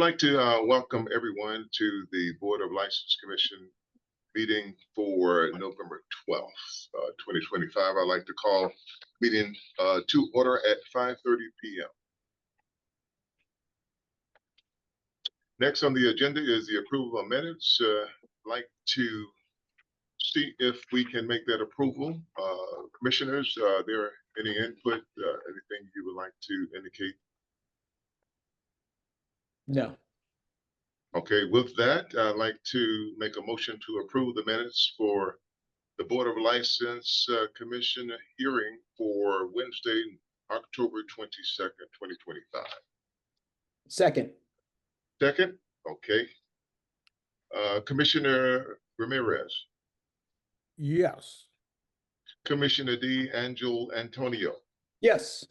like to welcome everyone to the Board of License Commission meeting for November 12th, 2025. I'd like to call meeting to order at 5:30 p.m. Next on the agenda is the approval of minutes. I'd like to see if we can make that approval. Commissioners, there any input, anything you would like to indicate? No. Okay, with that, I'd like to make a motion to approve the minutes for the Board of License Commission hearing for Wednesday, October 22nd, 2025. Second. Second, okay. Commissioner Ramirez. Yes. Commissioner Angel Antonio. Yes.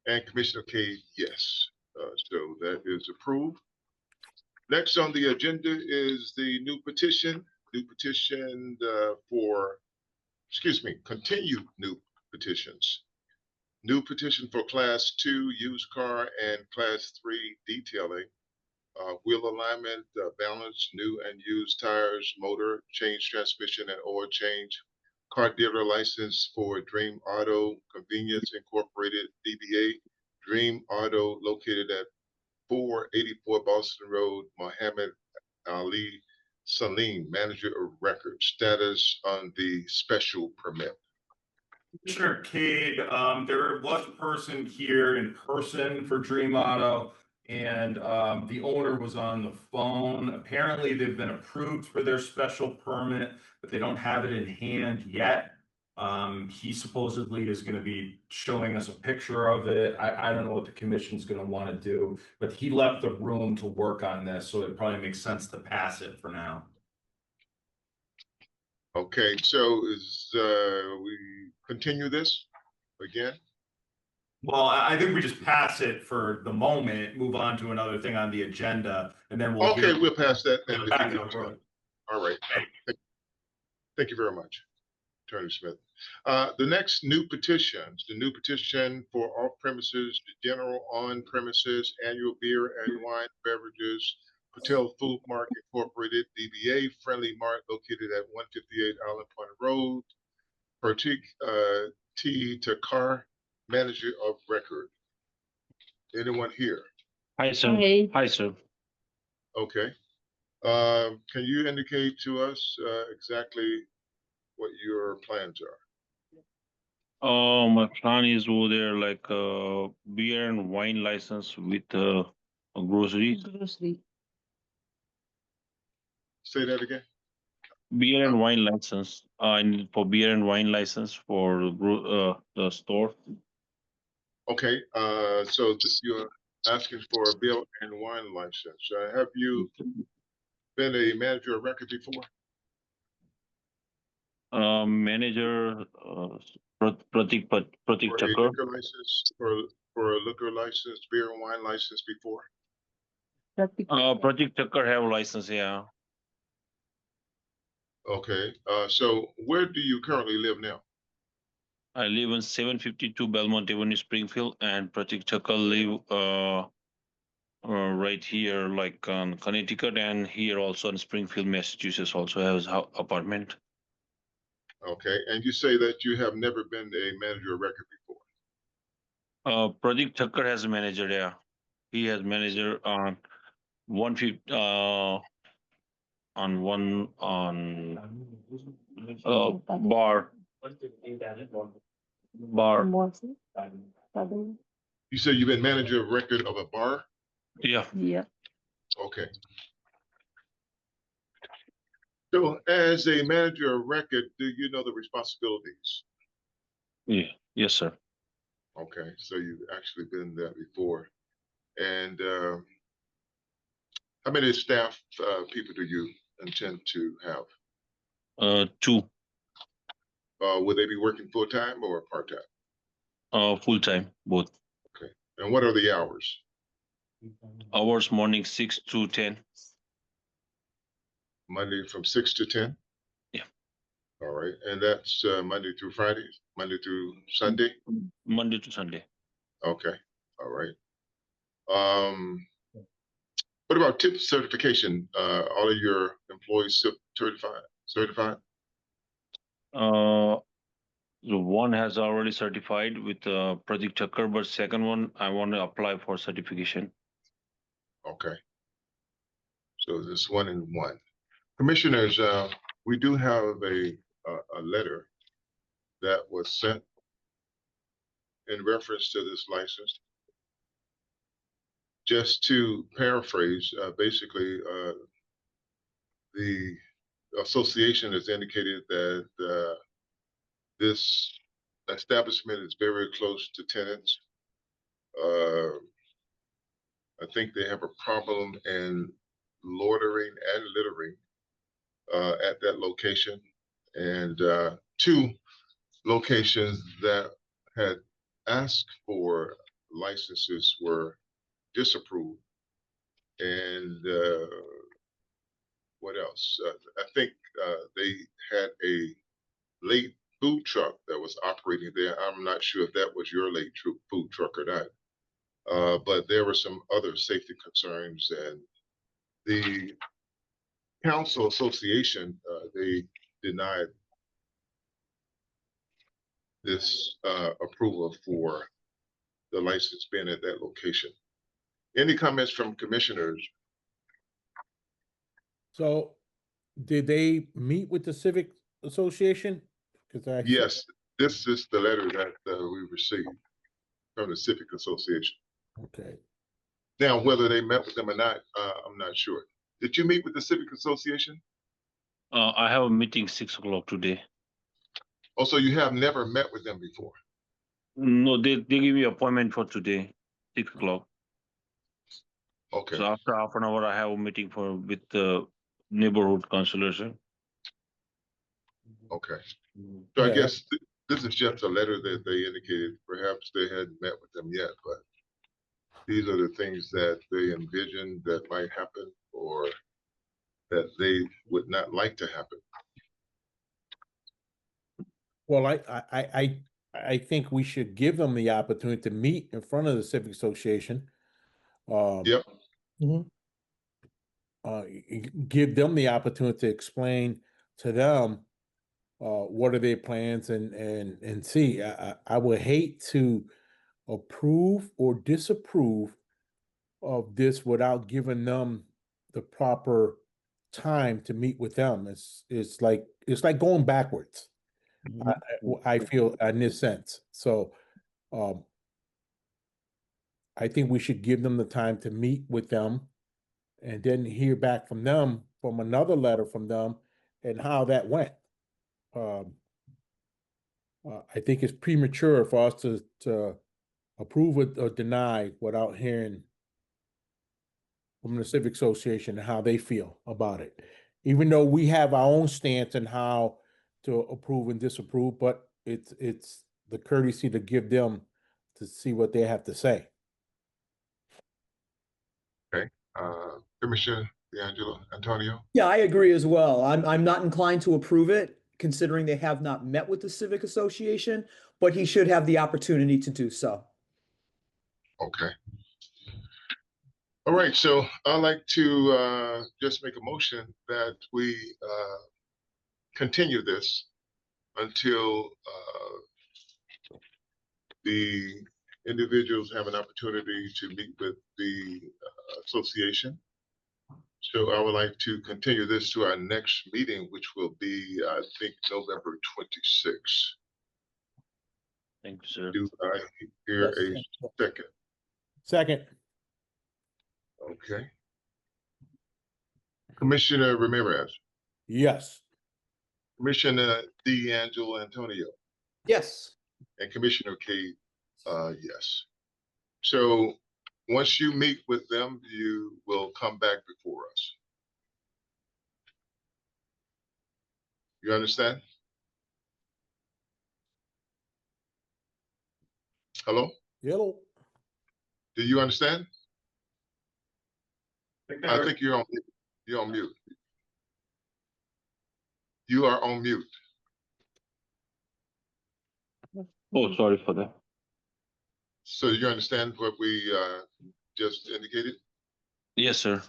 And Commissioner K, yes. So that is approved. Next on the agenda is the new petition continued new petitions. New petition for Class 2 used car and Class 3 detailing, wheel alignment, balance, new and used tires, motor, change transmission and oil change, car dealer license for Dream Auto Convenience Incorporated, DBA Dream Auto, located at 484 Boston Road, Muhammad Ali Salim, manager of record. Status on the special permit. Commissioner Cade, there was a person here in person for Dream Auto, and the owner was on the phone. Apparently, they've been approved for their special permit, but they don't have it in hand yet. He supposedly is going to be showing us a picture of it. I don't know what the commission's going to want to do, but he left the room to work on this, so it probably makes sense to pass it for now. Okay, so is we continue this again? Well, I think we just pass it for the moment, move on to another thing on the agenda, and then we'll. Okay, we'll pass that. All right. Thank you very much, Attorney Smith. The next new petitions, the new petition for off-premises, general on-premises, annual beer and wine beverages, Patel Food Mart Incorporated, DBA Friendly Mart, located at 158 Island Point Road, Pratik T. Takar, manager of record. Anyone here? Hi, sir. Hey. Hi, sir. Okay. Can you indicate to us exactly what your plans are? My plan is over there like beer and wine license with a grocery. Say that again. Beer and wine license. I need for beer and wine license for the store. Okay. So you're asking for a beer and wine license. Have you been a manager of record before? Manager Pratik Chakra. For a liquor license, beer and wine license before? Pratik Chakra have a license, yeah. Okay. So where do you currently live now? I live in 752 Belmont Avenue, Springfield, and Pratik Chakra live right here, like on Connecticut, and here also in Springfield, Massachusetts, also has apartment. Okay, and you say that you have never been a manager of record before. Pratik Thakkar has a manager, yeah. He has manager on 150 on one on bar. You say you've been manager of record of a bar? Yeah. Yeah. Okay. So as a manager of record, do you know the responsibilities? Yeah. Yes, sir. Okay, so you've actually been there before. And how many staff people do you intend to have? 2. Will they be working full-time or part-time? Full-time, both. Okay, and what are the hours? Hours morning 6 to 10. Monday from 6 to 10? Yeah. All right, and that's Monday through Friday, Monday through Sunday? Monday to Sunday. Okay, all right. What about tip certification? All of your employees certified? The one has already certified with Project Tucker, but second one I want to apply for certification. Okay. So this one and one. Commissioners, we do have a letter that was sent in reference to this license. Just to paraphrase, basically, the association has indicated that this establishment is very close to tenants. I think they have a problem in loitering and littering at that location, and two locations that had asked for licenses were disapproved. And what else? I think they had a late food truck that was operating there. I'm not sure if that was your late food truck or not. But there were some other safety concerns, and the council association, they denied this approval for the license being at that location. Any comments from commissioners? So did they meet with the Civic Association? Because Yes, this is the letter that we received from the Civic Association. Okay. Now, whether they met with them or not, I'm not sure. Did you meet with the Civic Association? I have a meeting 6 o'clock today. Also, you have never met with them before. No, they give me appointment for today, 6 o'clock. Okay. So after half an hour, I have a meeting with the neighborhood councilors. Okay. So I Yeah. guess this is just a letter that they indicated. Perhaps they hadn't met with them yet, but these are the things that they envision that might happen or that they would not like to happen. Well, I think we should give them the opportunity to meet in front of the Civic Association. Yep. Give them the opportunity to explain to them what are their plans and see. I would hate to approve or disapprove of this without giving them the proper time to meet with them. It's like going backwards. I feel in this sense. So I think we should give them the time to meet with them and then hear back from them from another letter from them and how that went. I think it's premature for us to approve it or deny without hearing from the Civic Association and how they feel about it. Even though we have our own stance on how to approve and disapprove, but it's the courtesy to give them to see what they have to say. Okay. Commissioner D'Angelo, Antonio? Yeah, I agree as well. I'm not inclined to approve it, considering they have not met with the Civic Association, but he should have the opportunity to do so. Okay. All right, so I'd like to just make a motion that we continue this until the individuals have an opportunity to meet with the association. So I would like to continue this to our next meeting, which will be, I think, November 26th. Thank you, sir. Do I hear a second? Second. Okay. Commissioner Ramirez, Yes. Commissioner D'Angelo Antonio, Yes. and Commissioner Cade, yes. So once you meet with them, you will come back before us. You understand? Hello? Yellow. Do you understand? I think you're on mute. You are on mute. Oh, sorry for that. So you understand what we just indicated? Yes, sir.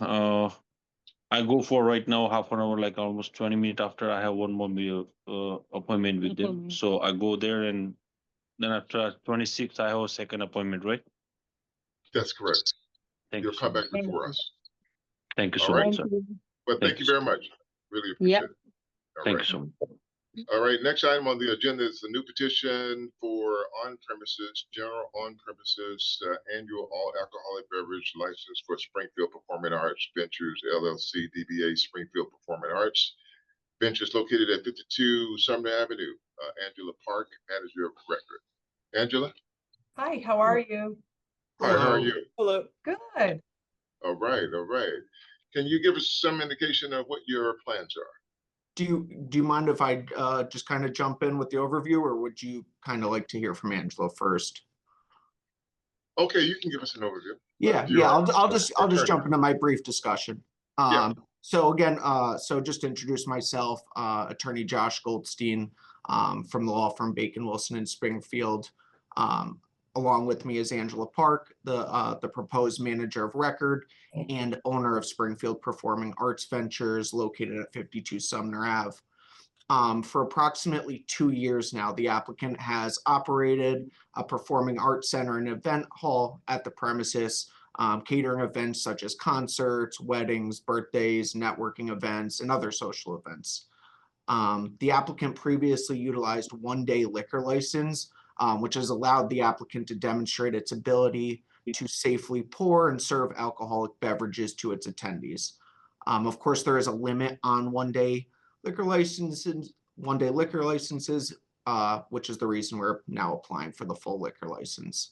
I go for right now half an hour, like almost 20 minutes after I have one more appointment with them. So I go there, and then after 26, I have a second appointment, right? That's correct. Thank You'll you so come much. back before us. Thank you All so right. much, sir. But thank you very much. Really appreciate it. All Thank right. you so much. All right, next item on the agenda is the new petition for on-premises, general on-premises annual all alcoholic beverage license for Springfield Performing Arts Ventures LLC, DBA Springfield Performing Arts. Ventures located at 52 Sumner Avenue. Angela Park, manager of record. Angela? Hi, how are you? Hi, how are Hello. you? Hello. Good. All right, all right. Can you give us some indication of what your plans are? Do you mind if I just kind of jump in with the overview, or would you kind of like to hear from Angela first? Okay, you can give us an overview. Yeah, You're yeah, our I'll just attorney. jump into my brief discussion. Yeah. So again, so just to introduce myself, attorney Josh Goldstein, from the law firm Bacon Wilson in Springfield. Along with me is Angela Park, the proposed manager of record and owner of Springfield Performing Arts Ventures located at 52 Sumner Ave. For approximately 2 years now, the applicant has operated a performing arts center and event hall at the premises, catering events such as concerts, weddings, birthdays, networking events, and other social events. The applicant previously utilized one-day liquor license, which has allowed the applicant to demonstrate its ability to safely pour and serve alcoholic beverages to its attendees. Of course, there is a limit on one-day liquor licenses, which is the reason we're now applying for the full liquor license.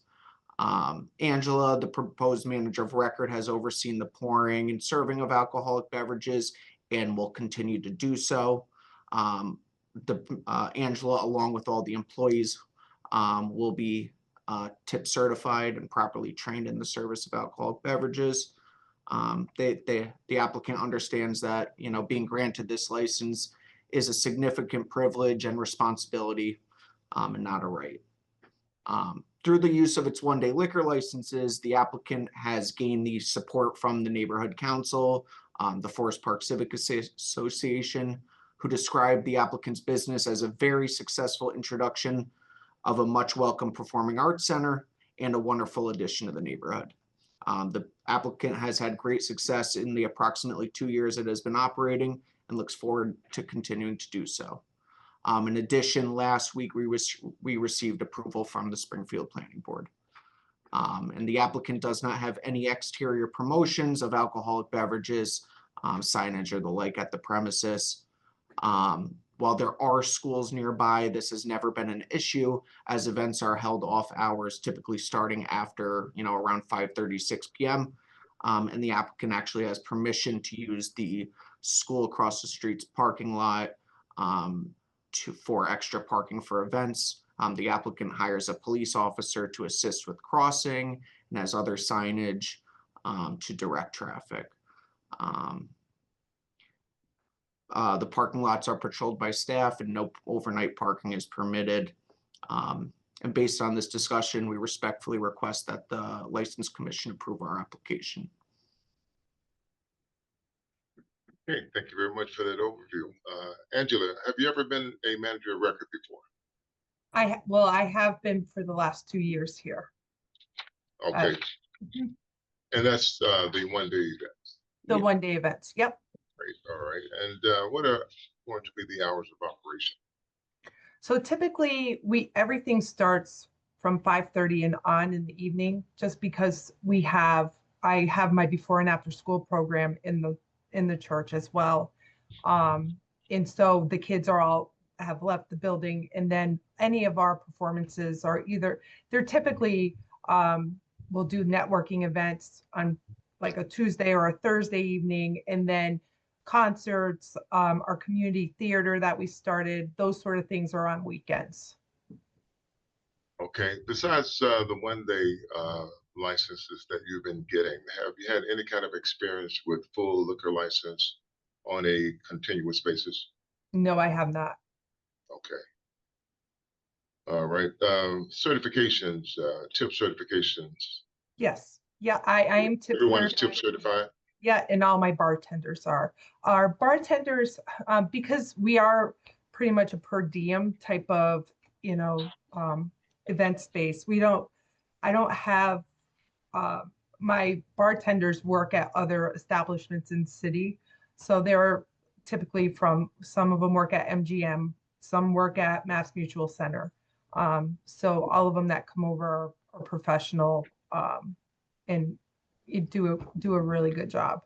Angela, the proposed manager of record, has overseen the pouring and serving of alcoholic beverages and will continue to do so. Angela, along with all the employees, will be tip certified and properly trained in the service of alcoholic beverages. The applicant understands that, you know, being granted this license is a significant privilege and responsibility, and not a right. Through the use of its one-day liquor licenses, the applicant has gained the support from the neighborhood council, the Forest Park Civic Association, who described the applicant's business as a very successful introduction of a much welcome performing arts center and a wonderful addition to the neighborhood. The applicant has had great success in the approximately 2 years it has been operating and looks forward to continuing to do so. In addition, last week we received approval from the Springfield Planning Board. And the applicant does not have any exterior promotions of alcoholic beverages, signage or the like at the premises. While there are schools nearby, this has never been an issue, as events are held off hours, typically starting after, you know, around 5:30, 6 p.m. And the applicant actually has permission to use the school across the street's parking lot for extra parking for events. The applicant hires a police officer to assist with crossing and has other signage to direct traffic. The parking lots are patrolled by staff and no overnight parking is permitted. And based on this discussion, we respectfully request that the License Commission approve our application. Okay, thank you very much for that overview. Angela, have you ever been a manager of record before? Well, I have been for the last 2 years here. Okay, Mhm. and that's the one-day events. The one-day events. Yep. Great, all right. And what are going to be the hours of operation? So typically everything starts from 5:30 and on in the evening, just because I have my before and after school program in the church as well. And so the kids have left the building, and then any of our performances are they're typically we'll do networking events on like a Tuesday or a Thursday evening, and then concerts, our community theater that we started, those sort of things are on weekends. Okay, besides the one-day licenses that you've been getting, have you had any kind of experience with full liquor license on a continuous basis? No, I have not. Okay. All right. Certifications, tip certifications. Yes. Yeah, I am tip Everyone is certified. tip certified? Yeah, and all my bartenders are. Our bartenders, because we are pretty much a per diem type of, event space. I don't have, uh, my bartenders work at other establishments in city. So they're typically some of them work at MGM, some work at Mass Mutual Center. So all of them that come over are professional, and you do a really good job.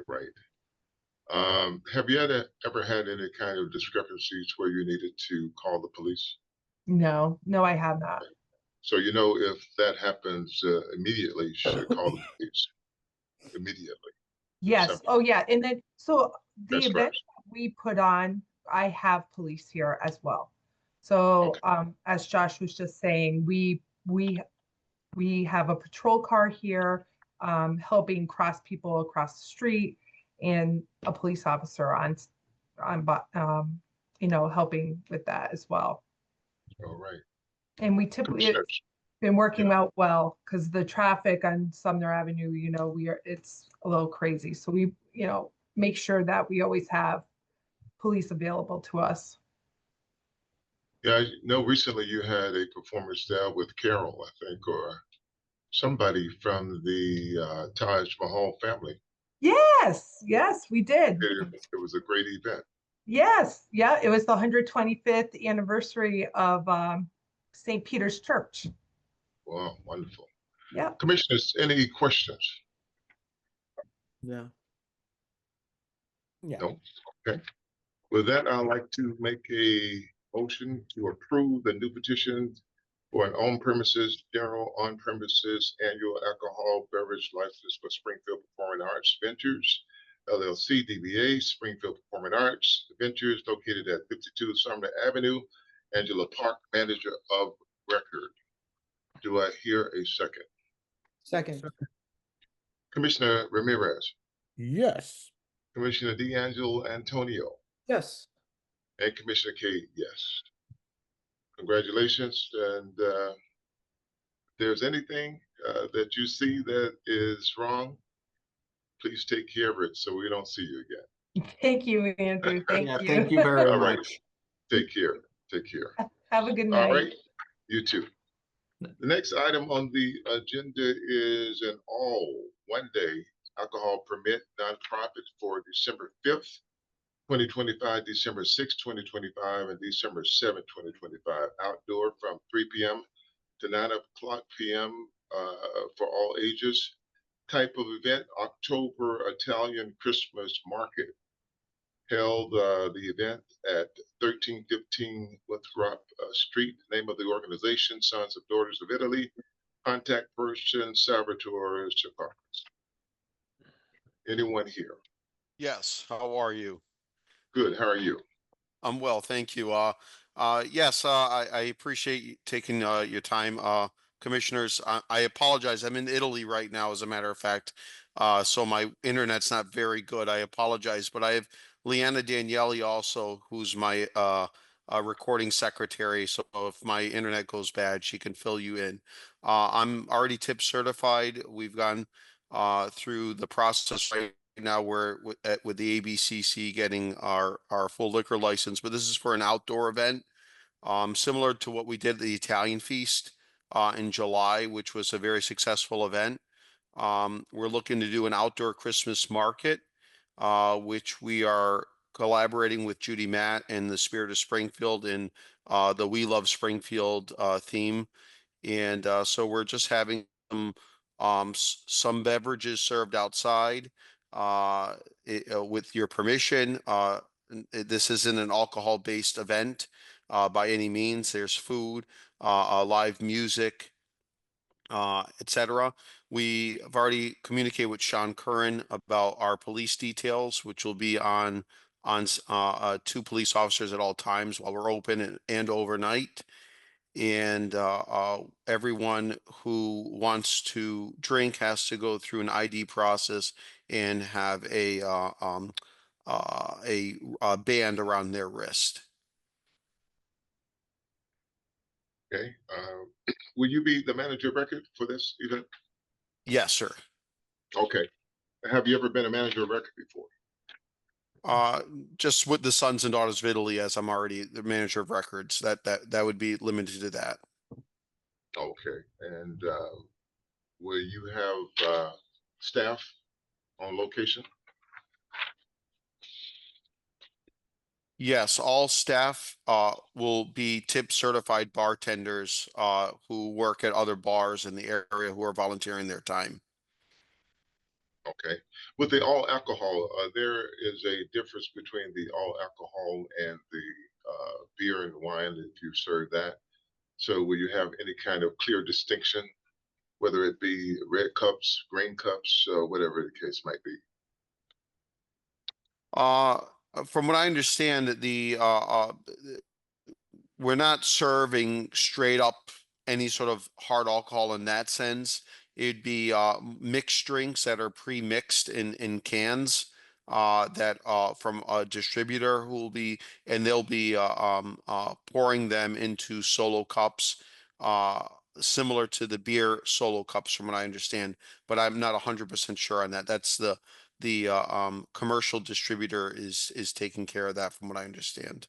Right. Have you ever had any kind of discrepancies where you needed to call the police? No, no, I have not. So if that happens immediately, you should call the police immediately. Yes. Something Oh, yeah. And then, so the event transpires. that we put on, I have police here as well. So, Okay. as Josh was just saying, we have a patrol car here, helping cross people across the street, and a police officer helping with that as well. All right. And we typically, it's Commissioners. been working Yeah. out well because the traffic on Sumner Avenue, it's a little crazy. So we, make sure that we always have police available to us. Yeah, I know recently you had a performance there with Carol, I think, or somebody from the Taj Mahal family. Yes, yes, we did. It was a great event. Yes, yeah, it was the 125th anniversary of St. Peter's Church. Wow, wonderful. Yeah. Commissioners, any questions? Yeah. Yeah. No? Okay. With that, I'd like to make a motion to approve the new petition for an on-premises, general on-premises annual alcohol beverage license for Springfield Performing Arts Ventures, LLC, DBA, Springfield Performing Arts Ventures, located at 52 Sumner Avenue, Angela Park, manager of record. Do I hear a second? Second. Commissioner Ramirez, Yes. Commissioner D'Angelo Antonio, Yes. and Commissioner Cade, yes. Congratulations. And if there's anything that you see that is wrong, please take care of it so we don't see you again. Thank you, Andrew. Thank Yeah, you. thank you very All right. much. Take care. Take care. Have a good All night. right. You too. The next item on the agenda is an all one-day alcohol permit nonprofit for December 5th, 2025, December 6th, 2025, and December 7th, 2025, outdoor from 3 p.m. to 9 o'clock p.m. For all ages. Type of event, October Italian Christmas Market. Held the event at 1315 Winthrop Street. Name of the organization, Sons of Daughters of Italy. Contact person, Salvatore Chakarkas. Anyone here? Yes, how are you? Good, how are you? I'm well, thank you. Yes, I appreciate you taking your time, commissioners. I apologize. I'm in Italy right now, as a matter of fact, so my internet's not very good. I apologize, but I have Leanna Daniele also, who's my recording secretary. So if my internet goes bad, she can fill you in. I'm already tip certified. We've gone through the process right now we're with the ABCC getting our full liquor license, but this is for an outdoor event, similar to what we did at the Italian Feast in July, which was a very successful event. We're looking to do an outdoor Christmas market, which we are collaborating with Judy Matt and the Spirit of Springfield in the We Love Springfield theme. And so we're just having some beverages served outside. With your permission, this isn't an alcohol-based event by any means. There's food, live music, etc. We have already communicated with Sean Curran about our police details, which will be on 2 police officers at all times while we're open and overnight. And everyone who wants to drink has to go through an ID process and have a band around their wrist. Okay. Will you be the manager of record for this event? Yes, sir. Okay. Have you ever been a manager of record before? Just with the Sons and Daughters of Italy, as I'm already the manager of records, that would be limited to that. Okay, and will you have staff on location? Yes, all staff will be tip certified bartenders who work at other bars in the area who are volunteering their time. Okay. With the all alcohol, there is a difference between the all alcohol and the beer and wine if you serve that. So will you have any kind of clear distinction, whether it be red cups, green cups, whatever the case might be? From what I understand, we're not serving straight up any sort of hard alcohol in that sense. It'd be mixed drinks that are pre-mixed in cans that from a distributor who will be, and they'll be pouring them into solo cups similar to the beer solo cups from what I understand, but I'm not 100% sure on that. That's the commercial distributor is taking care of that from what I understand.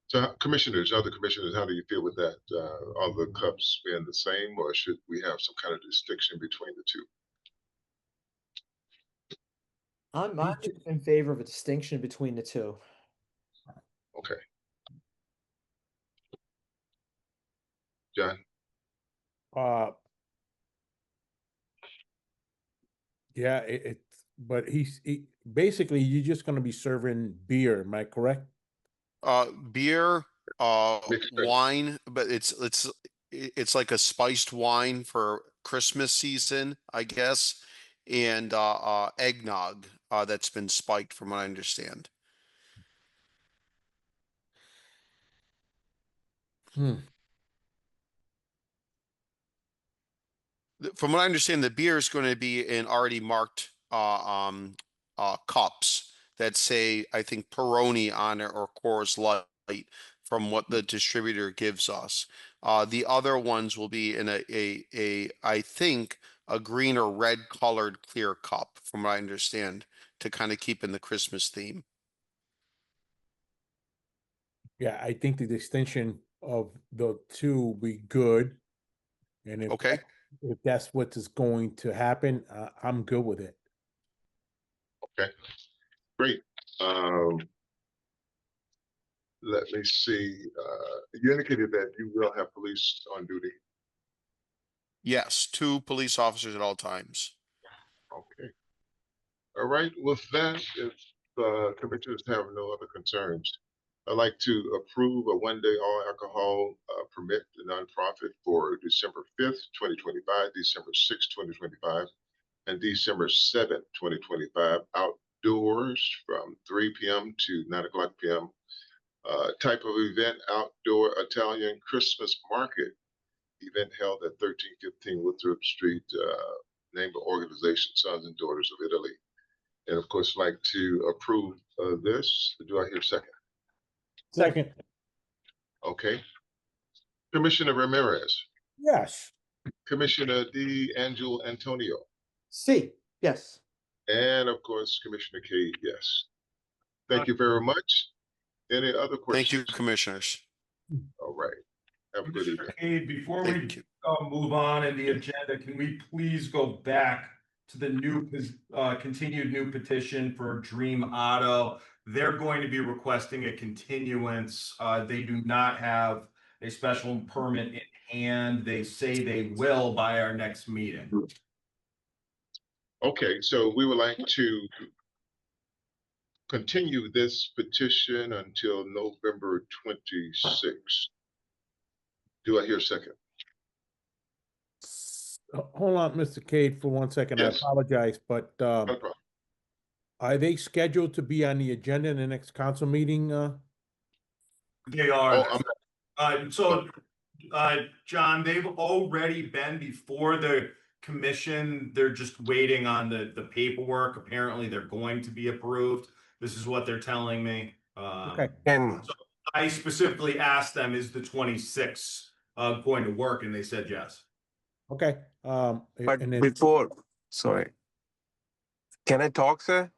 So, commissioners, other commissioners, how do you feel with that? Are the cups being the same, or should we have some kind of distinction between the two? I'm in favor of a distinction between the two. Okay. John? Yeah, but basically you're just going to be serving beer. Am I correct? Beer, Mixed drink. wine, but it's like a spiced wine for Christmas season, I guess, and eggnog that's been spiked from what I understand. From what I understand, the beer is going to be in already marked cups that say, I think, Peroni on it or Coors Light from what the distributor gives us. The other ones will be in I think, a green or red colored clear cup, from what I understand, to kind of keep in the Christmas theme. Yeah, I think the distinction of the two will be good. And Okay. if that's what is going to happen, I'm good with it. Okay, great. Let me see. You indicated that you will have police on duty. Yes, 2 police officers at all times. Okay. All right. With that, if commissioners have no other concerns, I'd like to approve a one-day all alcohol permit to nonprofit for December 5th, 2025, December 6th, 2025, and December 7th, 2025, outdoors from 3 p.m. to 9 o'clock p.m. Type of event, outdoor Italian Christmas market event held at 1315 Winthrop Street, named the organization Sons and Daughters of Italy. And of course, like to approve this. Do I hear second? Second. Okay. Commissioner Ramirez. Yes. Commissioner D'Angelo Antonio. C, yes. And of course, Commissioner Cade, yes. Thank you very much. Any other questions? Thank you, commissioners. All right. Have a good evening. Cade, before Thank we you. move on in the agenda, can we please go back to the continued new petition for Dream Auto? They're going to be requesting a continuance. They do not have a special permit in hand. They say they will by our next meeting. Okay, so we would like to continue this petition until November 26th. Do I hear a second? Hold on, Mr. Cade, for 1 second. Yes. I apologize, but No problem. are they scheduled to be on the agenda in the next council meeting? They are. Oh, John, they've already been before the commission. They're just waiting on the paperwork. Apparently, they're going to be approved. This is what they're telling me. Okay. So I specifically asked them, is the 26th going to work? And they said yes. Okay. But And then, before, sorry, Can I talk, sir?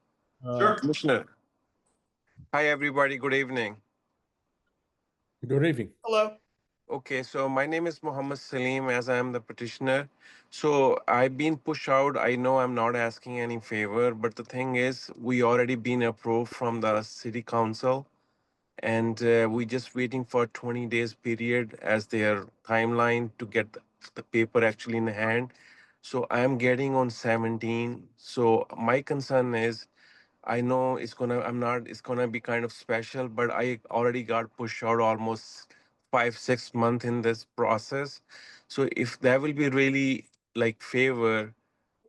Sure. Commissioner. Hi, everybody. Good evening. Good evening. Hello. Okay, so my name is Muhammad Salim, as I am the petitioner. So I've been pushed out. I know I'm not asking any favor, but the thing is, we already been approved from the city council, and we just waiting for 20 days period as their timeline to get the paper actually in hand. So I'm getting on 17. So my concern is, I know it's gonna be kind of special, but I already got pushed out almost 5, 6 months in this process. So if that will be really like favor,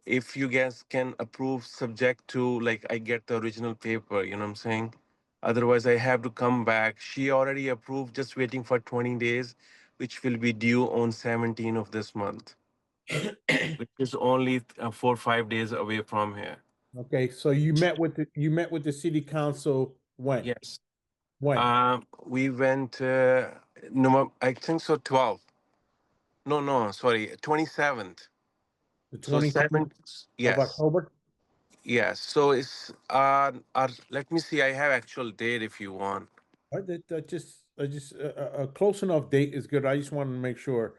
if you guys can approve subject to like I get the original paper, you know what I'm saying? Otherwise I have to come back. She already approved, just waiting for 20 days, which will be due on 17 of this month, which is only 4 or 5 days away from here. Okay, so you met with the city council when? Yes. When? We went, no, I think so, 12. No, sorry, 27th. The So 27th 7th, of yes, October? yes. So it's, let me see, I have actual date if you want. I just a close enough date is good. I just want to make sure that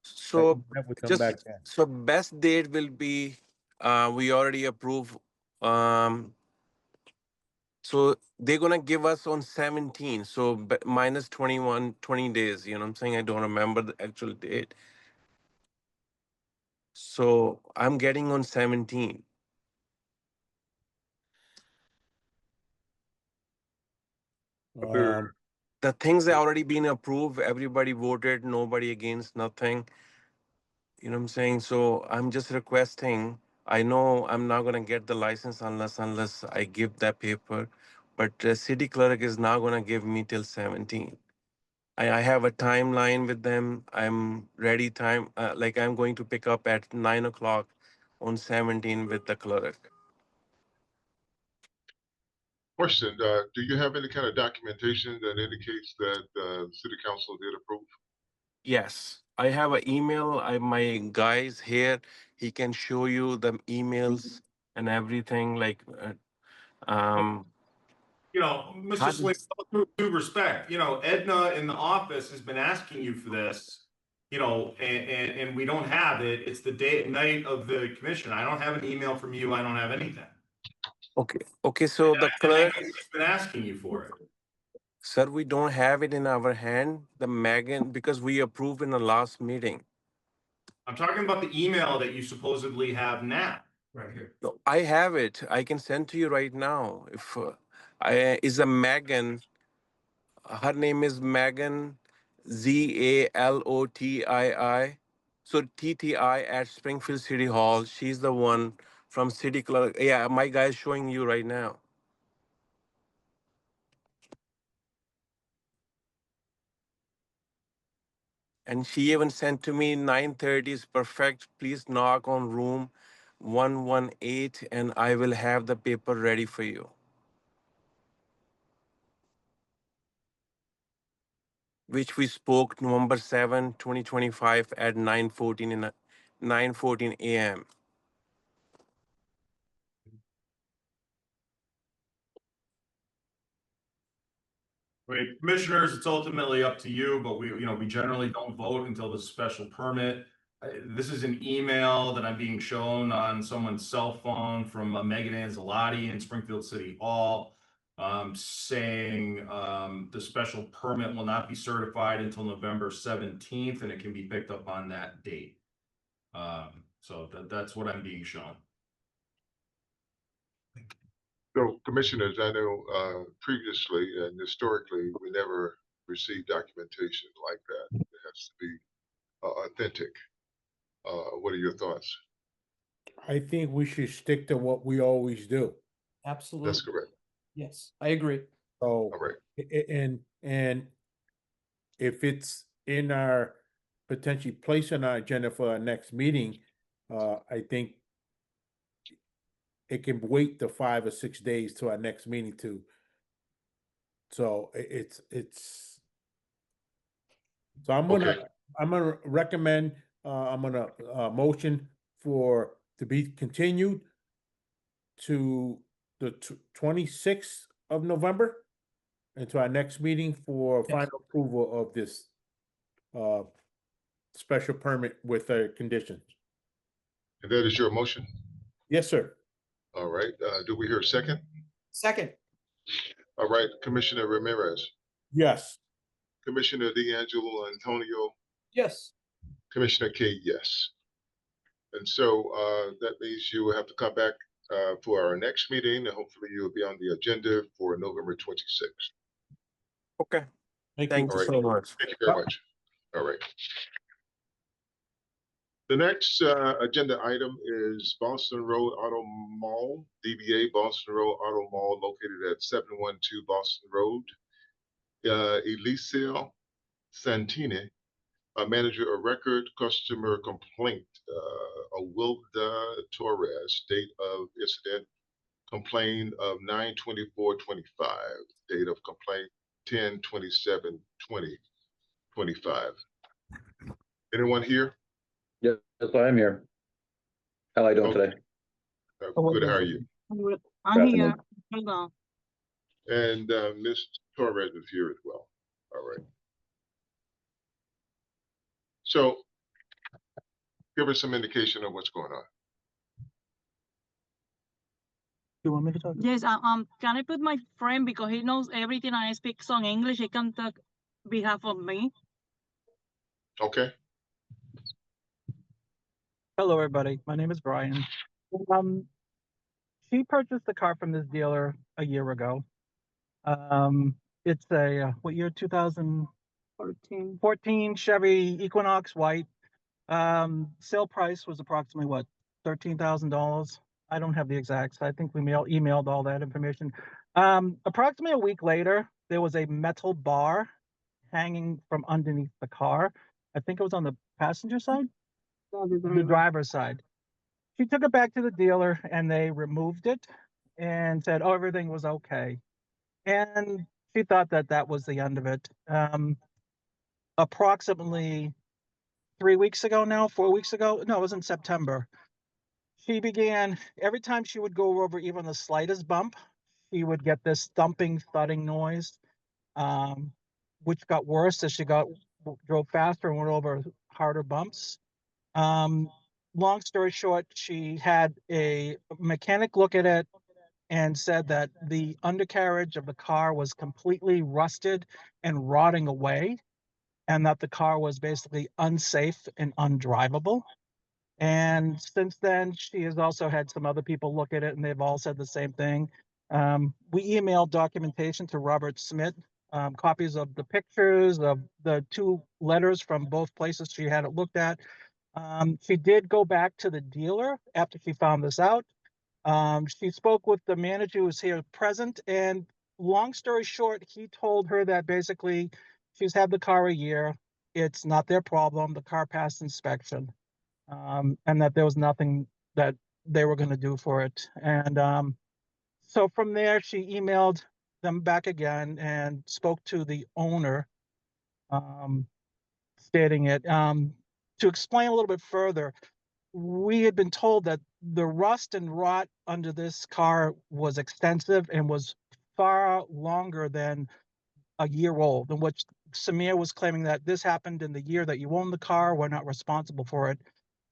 So you met with them just, back then. so best date will be, we already approve, so they're gonna give us on 17, so minus 21, 20 days, you know what I'm saying? I don't remember the actual date. So I'm getting on 17. The things that already been approved, everybody voted, nobody against, nothing. You know what I'm saying? So I'm just requesting. I know I'm not gonna get the license unless I give that paper, but the city clerk is now gonna give me till 17. I have a timeline with them. I'm ready time. Like I'm going to pick up at 9 o'clock on 17 with the clerk. Question, do you have any kind of documentation that indicates that the city council did approve? Yes, I have an email. My guy's here. He can show you the emails and everything. Like, um, You know, Mr. had- Slim, with due respect, you know, Edna in the office has been asking you for this, you know, and we don't have it. It's the night of the commission. I don't have an email from you. I don't have anything. okay. So the And I clerk, know she's been asking you for it. sir, we don't have it in our hand. The Megan, because we approved in the last meeting. I'm talking about the email that you supposedly have now. Right here. No, I have it. I can send to you right now. If I is a Megan. Her name is Megan, Zalotii. So TTI at Springfield City Hall. She's the one from City Clerk. Yeah, my guy is showing you right now. And she even sent to me 9:30 is perfect. Please knock on room 118 and I will have the paper ready for you. Which we spoke November 7, 2025 at 9:14 a.m. Wait, commissioners, it's ultimately up to you, but we generally don't vote until the special permit. This is an email that I'm being shown on someone's cell phone from Megan Anzalotti in Springfield City Hall, saying the special permit will not be certified until November 17th, and it can be picked up on that date. So that's what I'm being shown. So commissioners, I know previously and historically, we never received documentation like that. It has to be authentic. What are your thoughts? I think we should stick to what we always do. Absolutely. That's correct. Yes, I agree. So, All right. and if it's in our potentially place on our agenda for our next meeting, I think it can wait the 5 or 6 days to our next meeting too. So it's. So Okay. I'm gonna recommend, I'm gonna motion to be continued to the 26th of November, and to our next meeting for Yes. final approval of this special permit with conditions. And that is your motion? Yes, sir. All right, do we hear a second? Second. All right, Commissioner Ramirez, Yes. Commissioner D'Angelo Antonio, Yes. Commissioner Kate, yes. And so that means you will have to come back for our next meeting, and hopefully you'll be on the agenda for November 26th. Okay, Thank thank you. you so much. Thank you very much. All right. The next agenda item is Boston Road Auto Mall, DBA Boston Road Auto Mall, located at 712 Boston Road. Eliseo Santini, a manager of record, customer complaint, Awilda Torres, date of incident, complaint of 9/24/25, date of complaint 10/27/2025. Anyone here? Yes, I am here. How are you doing Okay. today? Good, how are you? I'm here. Hold on. And Ms. Torres is here as well. All right. So give us some indication of what's going on. You want me to talk? Yes, can I put my friend because he knows everything and I speak some English. He can talk behalf of me. Okay. Hello, everybody. My name is Brian. She purchased the car from this dealer a year ago. It's a what year? 2014 Chevy Equinox white. Sale price was approximately what, $13,000. I don't have the exacts. I think we emailed all that information. Approximately a week later, there was a metal bar hanging from underneath the car. I think it was on the passenger side. The driver's side. She took it back to the dealer and they removed it and said, oh, everything was okay. And she thought that that was the end of it. Approximately 4 weeks ago, no, it was in September. She began, every time she would go over even the slightest bump, she would get this thumping, thudding noise, which got worse as she drove faster and went over harder bumps. Long story short, she had a mechanic look at it and said that the undercarriage of the car was completely rusted and rotting away, and that the car was basically unsafe and undrivable. And since then, she has also had some other people look at it, and they've all said the same thing. We emailed documentation to Robert Smith, copies of the pictures of the 2 letters from both places she had it looked at. She did go back to the dealer after she found this out. She spoke with the manager who was here present, and long story short, he told her that basically she's had the car a year. It's not their problem. The car passed inspection, and that there was nothing that they were going to do for it. And so from there, she emailed them back again and spoke to the owner, stating it. To explain a little bit further, we had been told that the rust and rot under this car was extensive and was far longer than a year old, in which Samir was claiming that this happened in the year that you own the car, we're not responsible for it.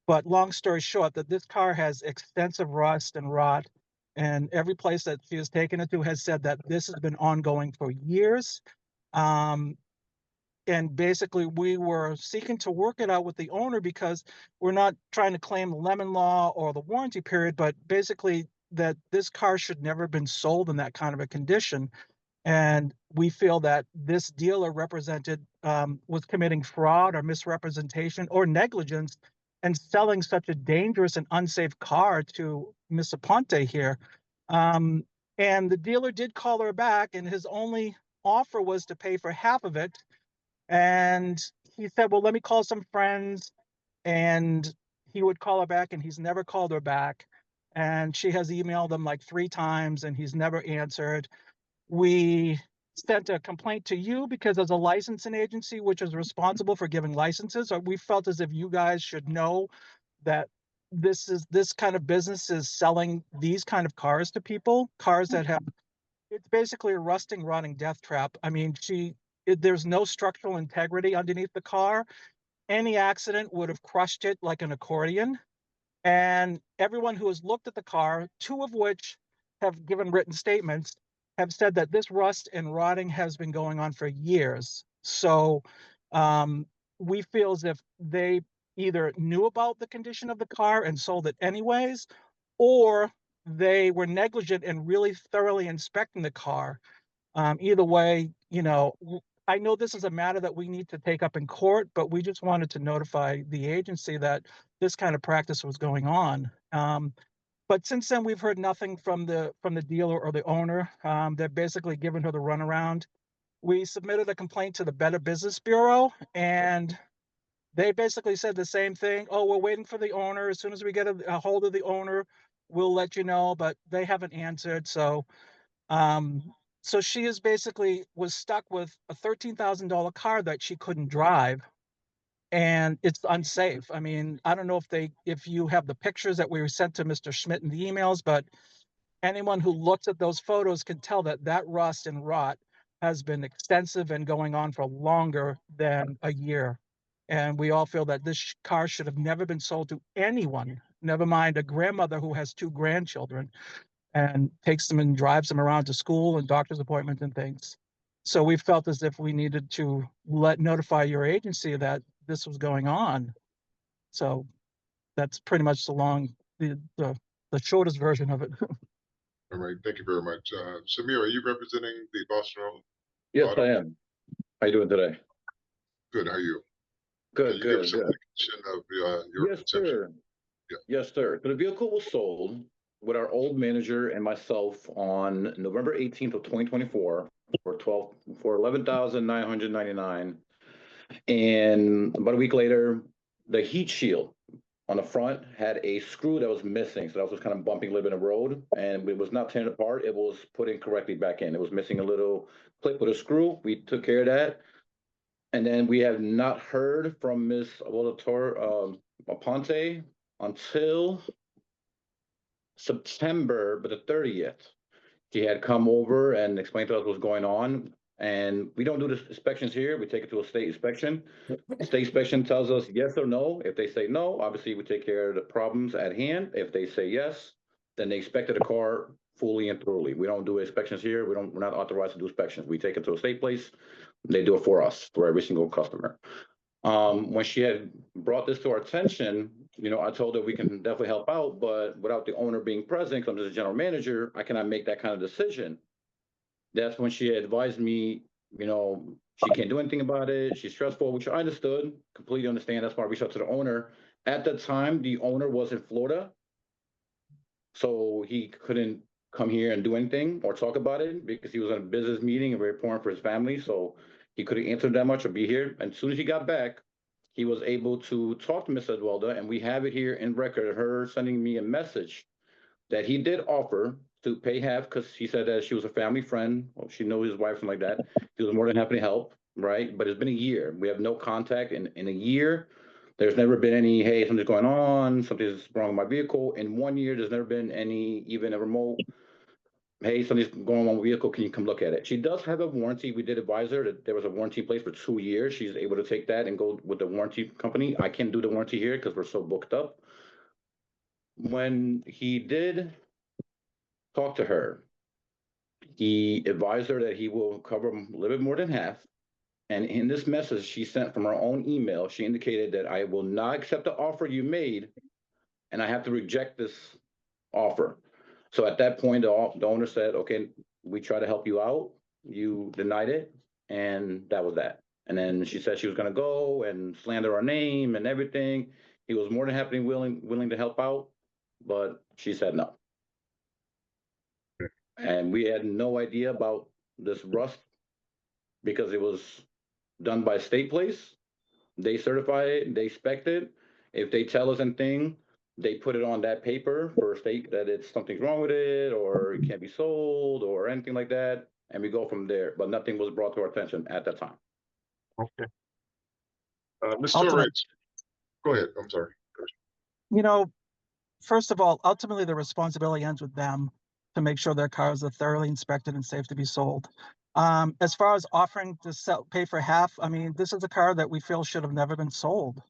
But long story short, that this car has extensive rust and rot, and every place that she has taken it to has said that this has been ongoing for years. And basically we were seeking to work it out with the owner because we're not trying to claim lemon law or the warranty period, but basically that this car should never have been sold in that kind of a condition. And we feel that this dealer was committing fraud or misrepresentation or negligence and selling such a dangerous and unsafe car to Miss Aponte here. And the dealer did call her back, and his only offer was to pay for half of it. And he said, well, let me call some friends. And he would call her back, and he's never called her back. And she has emailed him like 3 times, and he's never answered. We sent a complaint to you because as a licensing agency, which is responsible for giving licenses, we felt as if you guys should know that this kind of business is selling these kind of cars to people, cars that have, it's basically a rusting, rotting death trap. I mean, there's no structural integrity underneath the car. Any accident would have crushed it like an accordion. And everyone who has looked at the car, two of which have given written statements, have said that this rust and rotting has been going on for years. So we feel as if they either knew about the condition of the car and sold it anyways, or they were negligent in really thoroughly inspecting the car. Either way, I know this is a matter that we need to take up in court, but we just wanted to notify the agency that this kind of practice was going on. But since then, we've heard nothing from the dealer or the owner. They're basically giving her the runaround. We submitted a complaint to the Better Business Bureau, and they basically said the same thing. Oh, we're waiting for the owner. As soon as we get a hold of the owner, we'll let you know, but they haven't answered. So she is basically was stuck with a $13,000 car that she couldn't drive, and it's unsafe. I mean, I don't know if you have the pictures that we sent to Mr. Schmidt in the emails, but anyone who looks at those photos can tell that rust and rot has been extensive and going on for longer than a year. And we all feel that this car should have never been sold to anyone, never mind a grandmother who has 2 grandchildren and takes them and drives them around to school and doctor's appointments and things. So we felt as if we needed to notify your agency that this was going on. So that's pretty much the shortest version of it. All right, thank you very much. Samir, are you representing the Boston Road? Yes, Auto? I am. How you doing today? Good, how are you? Good, Can you give good, us an good. indication of your Yes, perception? sir. Yeah. Yes, sir. So the vehicle was sold with our old manager and myself on November 18th of 2024 for $11,999. And about a week later, the heat shield on the front had a screw that was missing. So that was kind of bumping a little bit in the road, and it was not tearing apart. It was put in correctly back in. It was missing a little clip with a screw. We took care of that. And then we have not heard from Miss Aponte until September, but the 30th. She had come over and explained to us what's going on. And we don't do the inspections here. We take it to a state inspection. State inspection tells us yes or no. If they say no, obviously we take care of the problems at hand. If they say yes, then they inspected the car fully and thoroughly. We don't do inspections here. We're not authorized to do inspections. We take it to a state place. They do it for us, for every single customer. When she had brought this to our attention, I told her we can definitely help out, but without the owner being present, because I'm just a general manager, I cannot make that kind of decision. That's when she advised me, she can't do anything about it. She's stressful, which I understood, completely understand. That's why I reached out to the owner. At the time, the owner was in Florida, so he couldn't come here and do anything or talk about it because he was in a business meeting and very important for his family. So he couldn't answer that much or be here. And as soon as he got back, he was able to talk to Miss Edwelda, and we have it here in record, her sending me a message that he did offer to pay half because he said that she was a family friend. Well, she knows his wife, something like that. He was more than happy to help, right? But it's been a year. We have no contact in a year. There's never been any, hey, something's going on, something's wrong with my vehicle. In 1 year, there's never been any, even a remote, hey, something's going on with my vehicle, can you come look at it? She does have a warranty. We did advise her that there was a warranty in place for 2 years. She's able to take that and go with the warranty company. I can't do the warranty here because we're so booked up. When he did talk to her, he advised her that he will cover a little bit more than half. And in this message she sent from her own email, she indicated that I will not accept the offer you made, and I have to reject this offer. So at that point, the owner said, okay, we try to help you out. You denied it, and that was that. And then she said she was going to go and slander our name and everything. He was more than happy and willing to help out, but she said no. And we had no idea about this rust because it was done by state place. They certify it, they inspect it. If they tell us anything, they put it on that paper for a state that it's something's wrong with it or it can't be sold or anything like that. And we go from there, but nothing was brought to our attention at that time. Okay. Ms. Torres, go ahead. I'm sorry. first of all, ultimately the responsibility ends with them to make sure their cars are thoroughly inspected and safe to be sold. As far as offering to pay for half, I mean, this is a car that we feel should have never been sold.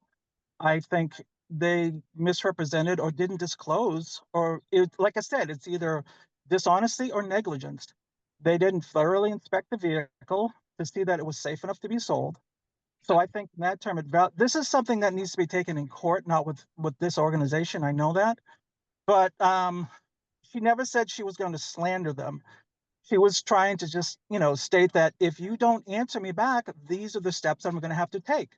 I think they misrepresented or didn't disclose, or like I said, it's either dishonesty or negligence. They didn't thoroughly inspect the vehicle to see that it was safe enough to be sold. So I think in that term, this is something that needs to be taken in court, not with this organization. I know that, but she never said she was going to slander them. She was trying to just, state that if you don't answer me back, these are the steps I'm going to have to take.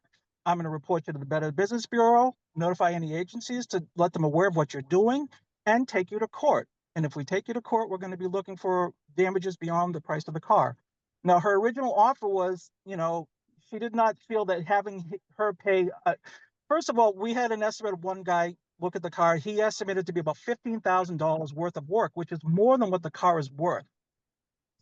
I'm going to report you to the Better Business Bureau, notify any agencies to let them aware of what you're doing, and take you to court. And if we take you to court, we're going to be looking for damages beyond the price of the car. Now, her original offer was, she did not feel that having her pay. First of all, we had an estimate of one guy look at the car. He estimated to be about $15,000 worth of work, which is more than what the car is worth.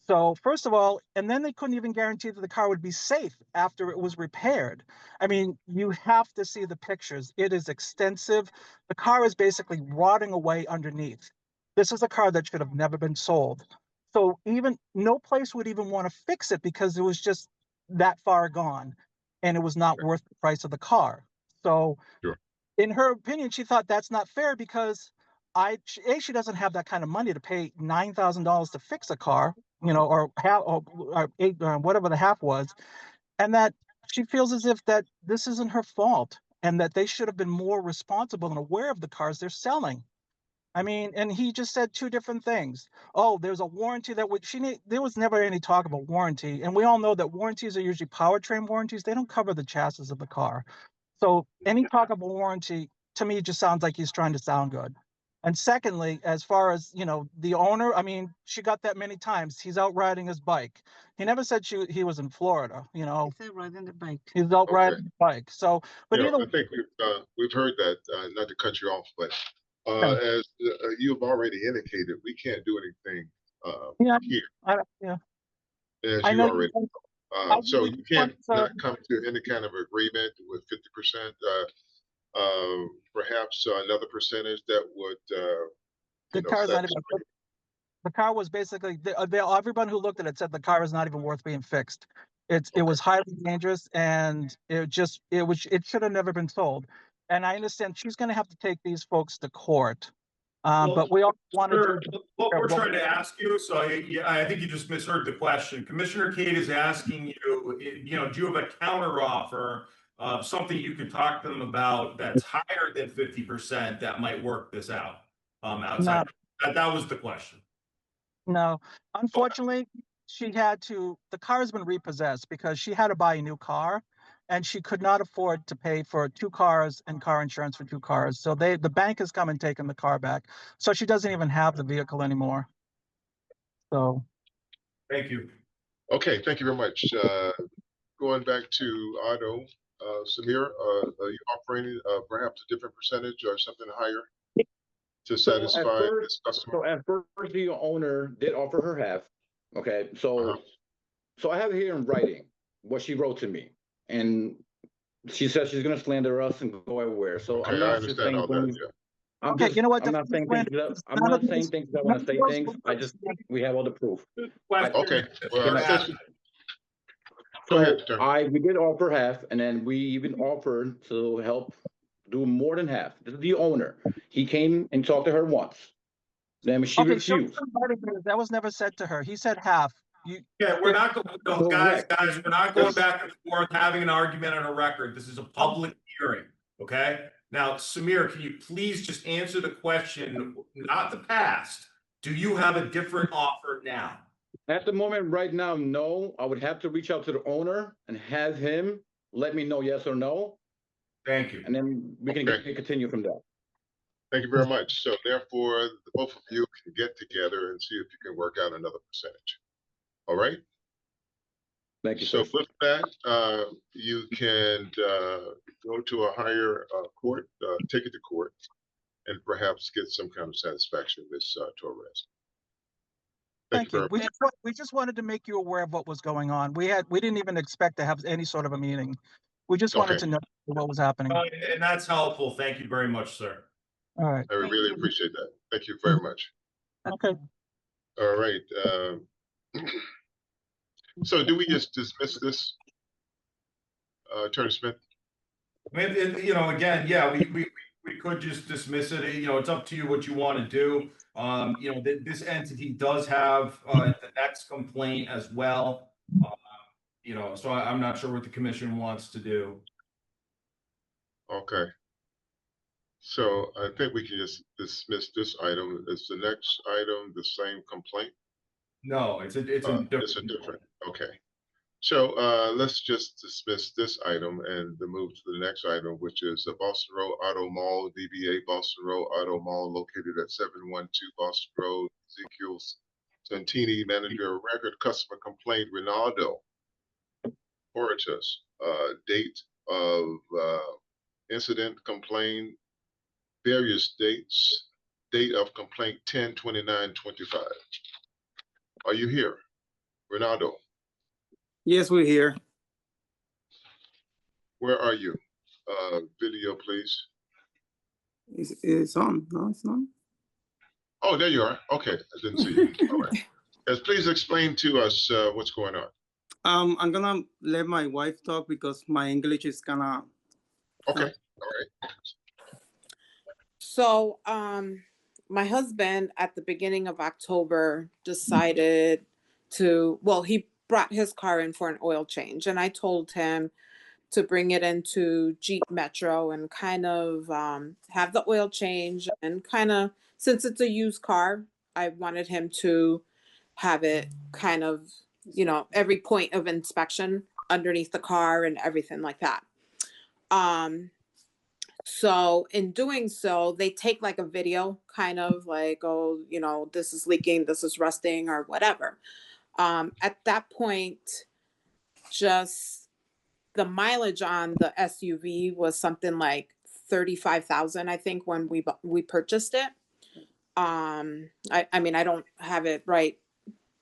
So first of all, and then they couldn't even guarantee that the car would be safe after it was repaired. I mean, you have to see the pictures. It is extensive. The car is basically rotting away underneath. This is a car that should have never been sold. So even no place would even want to fix it because it was just that far gone and it was not worth the price of the car. So Sure. In her opinion, she thought that's not fair because she doesn't have that kind of money to pay $9,000 to fix a car, or half, or eight, whatever the half was, and that she feels as if that this isn't her fault and that they should have been more responsible and aware of the cars they're selling. I mean, and he just said two different things. Oh, there's a warranty that there was never any talk about warranty. And we all know that warranties are usually powertrain warranties. They don't cover the chassis of the car. So any talk of a warranty to me just sounds like he's trying to sound good. And secondly, as far as, the owner, I mean, she got that many times. He's out riding his bike. He never said he was in Florida, He's riding the bike. He's out riding the bike. So, but Yeah, either I think we've heard that, not to cut you off, but Yeah. as you've already indicated, we can't do anything yeah, here, yeah. as I you know. already. I So really you can't want to- not come to any kind of agreement with 50%, perhaps another percentage that would, The car's not even. satisfy. The car was basically everyone who looked at it said the car is not even worth being fixed. It was highly dangerous and it should have never been sold. And I understand she's going to have to take these folks to court. But we all wanted Sure. to. What we're trying to ask you, so I think you just misheard the question. Commissioner Cade is asking you, do you have a counter offer of something you could talk to them about that's higher than 50% that might work this out outside? That was the question. No, unfortunately, the car has been repossessed because she had to buy a new car and she could not afford to pay for 2 cars and car insurance for 2 cars. So the bank has come and taken the car back. So she doesn't even have the vehicle anymore. So. Thank you. Okay, thank you very much. Going back to Otto, Samir, are you offering perhaps a different percentage or something higher to satisfy this customer? So at first, the owner did offer her half. Okay, so I have it here in writing what she wrote to me, and she says she's going to slander us and go everywhere. So Okay, I'm I not just understand saying all that. things. Yeah. You know what? I'm not saying things. I'm not saying things because I want to say things. We have all the proof. Okay. Well, So go ahead, attorney. we did offer half, and then we even offered to help do more than half. This is the owner. He came and talked to her once. Then she refused. That was never said to her. He said half. We're not going, guys, we're not going Yes. back and forth having an argument on a record. This is a public hearing, okay? Now, Samir, can you please just answer the question, not the past. Do you have a different offer now? At the moment, right now, no. I would have to reach out to the owner and have him let me know yes or no. Thank you. And then we can continue from there. Thank you very much. So therefore, the both of you can get together and see if you can work out another percentage. All right? Thank you, So sir. with that, you can go to a higher court, take it to court, and perhaps get some kind of satisfaction, Ms. Torres. Thank you. We just wanted to make you aware of what was going on. We didn't even expect to have any sort of a meeting. We just wanted to know what was happening. And that's helpful. Thank you very much, sir. All right. I really appreciate that. Thank you very much. Okay. All right. So do we just dismiss this, Attorney Smith? I mean, you know, again, yeah, we could just dismiss it. You know, it's up to you what you want to do. You know, this entity does have the next complaint as well. You know, so I'm not sure what the commission wants to do. Okay. So I think we can just dismiss this item. Is the next item the same complaint? No, it's a It's a different. Okay. So let's just dismiss this item and move to the next item, which is the Boston Road Auto Mall, DBA Boston Road Auto Mall, located at 712 Boston Road. Ezekiel Santini, manager of record, customer complaint, Ronaldo Oritus. Date of incident, complaint, various dates. Date of complaint 10/29/25. Are you here, Ronaldo? Yes, we're here. Where are you? Video, please. It's on. No, it's not. Oh, there you are. Okay, I didn't see you. All right. Yes, please explain to us what's going on. I'm gonna let my wife talk because my English is kinda. Okay, all right. So, my husband at the beginning of October decided he brought his car in for an oil change, and I told him to bring it into Jeep Metro and kind of have the oil change, and kind of, since it's a used car, I wanted him to have it kind of, you know, every point of inspection underneath the car and everything like that. So in doing so, they take like a video, kind of like, oh, you know, this is leaking, this is rusting, or whatever. At that point, just the mileage on the SUV was something like 35,000, I think, when we purchased it. I mean, I don't have it right,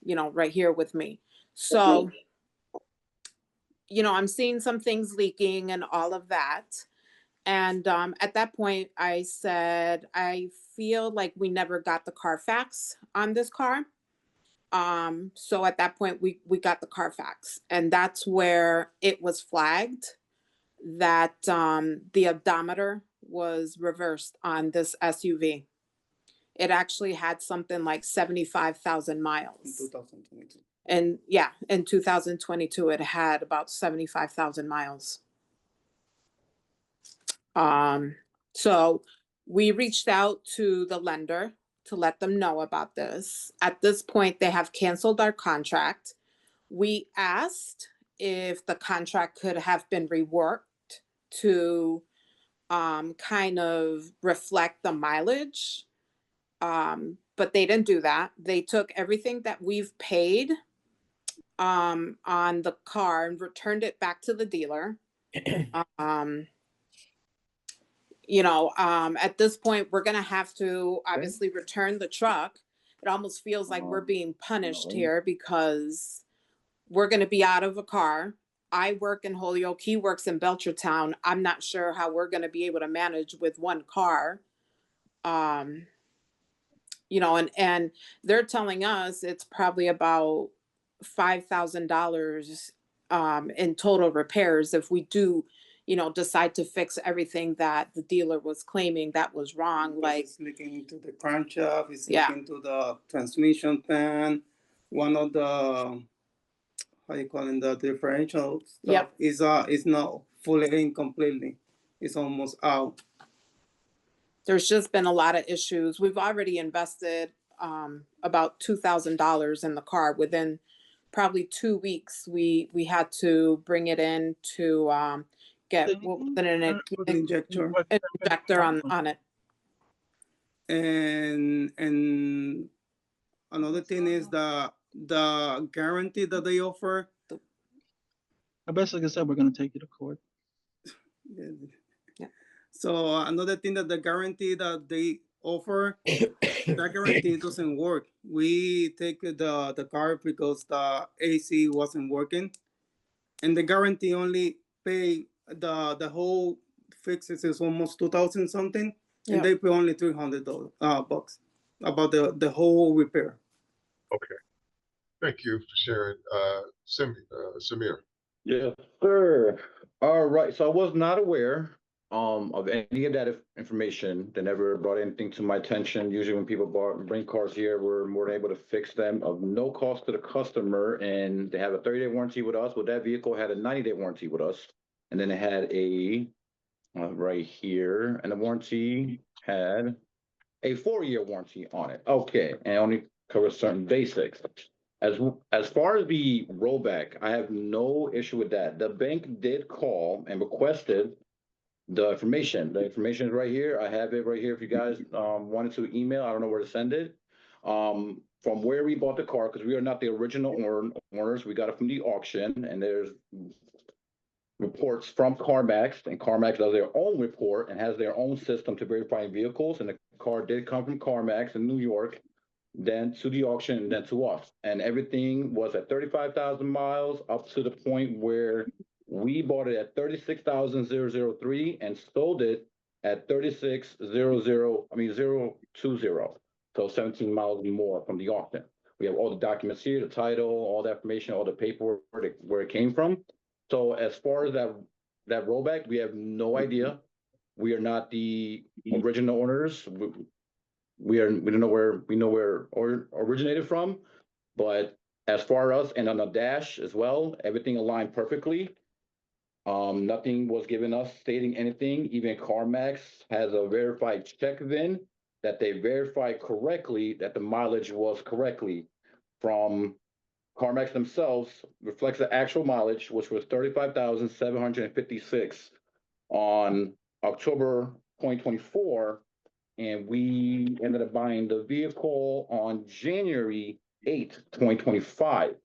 you know, right here with me. So, you know, I'm seeing some things leaking and all of that. And at that point, I said, I feel like we never got the Carfax on this car. So at that point, we got the Carfax, and that's where it was flagged that the odometer was reversed on this SUV. It actually had something like 75,000 In miles. 2022. And yeah, in 2022, it had about 75,000 miles. So we reached out to the lender to let them know about this. At this point, they have canceled our contract. We asked if the contract could have been reworked to kind of reflect the mileage. But they didn't do that. They took everything that we've paid on the car and returned it back to the dealer. You know, at this point, we're going to have to obviously return the truck. It almost feels like we're being punished here because we're going to be out of a car. I work in Holyoke, he works in Belchertown. I'm not sure how we're going to be able to manage with one car. You know, and they're telling us it's probably about $5,000 in total repairs if we do, you know, decide to fix everything that the dealer was claiming that was wrong. Like, It's leaking into the crankshaft, it's Yeah. leaking to the transmission pan. One of the, how you call it, the differential stuff is not fully in completely. It's almost out. there's just been a lot of issues. We've already invested about $2,000 in the car. Within probably 2 weeks, we had to bring it in to get an Injector. injector on it. And another thing is the guarantee that they offer. I basically said we're gonna take you to court. Yeah. So another thing that the guarantee that they offer, that guarantee doesn't work. We take the car because the AC wasn't working, and the guarantee only pay the whole fixes is almost 2,000 something, and Yep. they pay only $300 bucks about the whole repair. Okay. Thank you for sharing. Samir. Yes, sir. All right. So I was not aware of any of that information. They never brought anything to my attention. Usually when people bring cars here, we're more than able to fix them of no cost to the customer. And they have a 30-day warranty with us. Well, that vehicle had a 90-day warranty with us. And then it had a right here, and the warranty had a 4-year warranty on it. Okay, and only covers certain basics. As far as the rollback, I have no issue with that. The bank did call and requested the information. The information is right here. I have it right here. If you guys wanted to email, I don't know where to send it. From where we bought the car, because we are not the original owners. We got it from the auction, and there's reports from CarMax, and CarMax does their own report and has their own system to verify vehicles. And the car did come from CarMax in New York, then to the auction, and then to us. And everything was at 35,000 miles up to the point where we bought it at 36,003 and sold it at 020. So 17 miles more from the auction. We have all the documents here, the title, all the information, all the paperwork, where it came from. So as far as that rollback, we have no idea. We are not the original owners. We don't know where originated from, but as far as and on the dash as well, everything aligned perfectly. Nothing was given us stating anything. Even CarMax has a verified check VIN that they verified correctly that the mileage was correctly from CarMax themselves. Reflects the actual mileage, which was 35,756 on October 2024. And we ended up buying the vehicle on January 8th, 2025.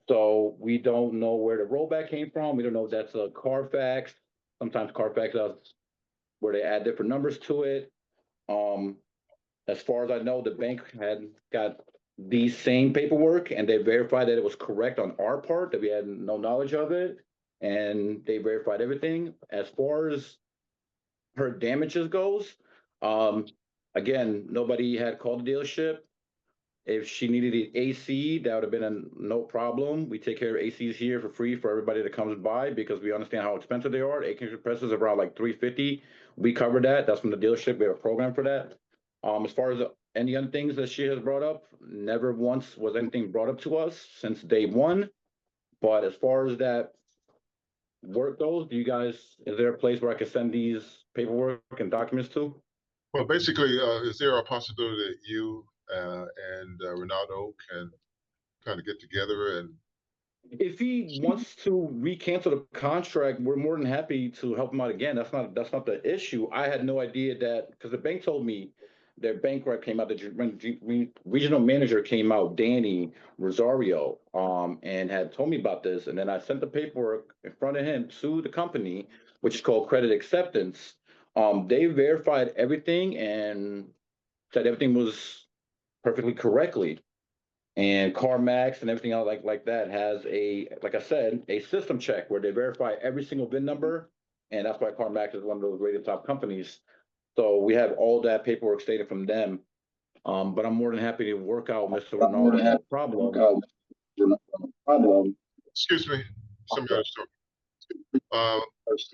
So we don't know where the rollback came from. We don't know if that's a Carfax. Sometimes Carfax does where they add different numbers to it. As far as I know, the bank had got the same paperwork and they verified that it was correct on our part, that we had no knowledge of it. And they verified everything. As far as her damages goes, again, nobody had called the dealership. If she needed the AC, that would have been no problem. We take care of ACs here for free for everybody that comes by because we understand how expensive they are. AC compressors are around like $350. We cover that. That's from the dealership. We have a program for that. As far as any other things that she has brought up, never once was anything brought up to us since day one. But as far as that work goes, is there a place where I can send these paperwork and documents to? Well, basically, is there a possibility that you and Ronaldo can kind of get together and? If he wants to recancel the contract, we're more than happy to help him out again. That's not the issue. I had no idea that because the bank told me their bank rep came out, the regional manager came out, Danny Rosario, and had told me about this. And then I sent the paperwork in front of him to the company, which is called Credit Acceptance. They verified everything and said everything was perfectly correctly. And CarMax and everything else like that has like I said, a system check where they verify every single VIN number. And that's why CarMax is one of those rated top companies. So we have all that paperwork stated from them. But I'm more than happy to work out Mr. Ronaldo, no problem. Excuse me, somebody else talking.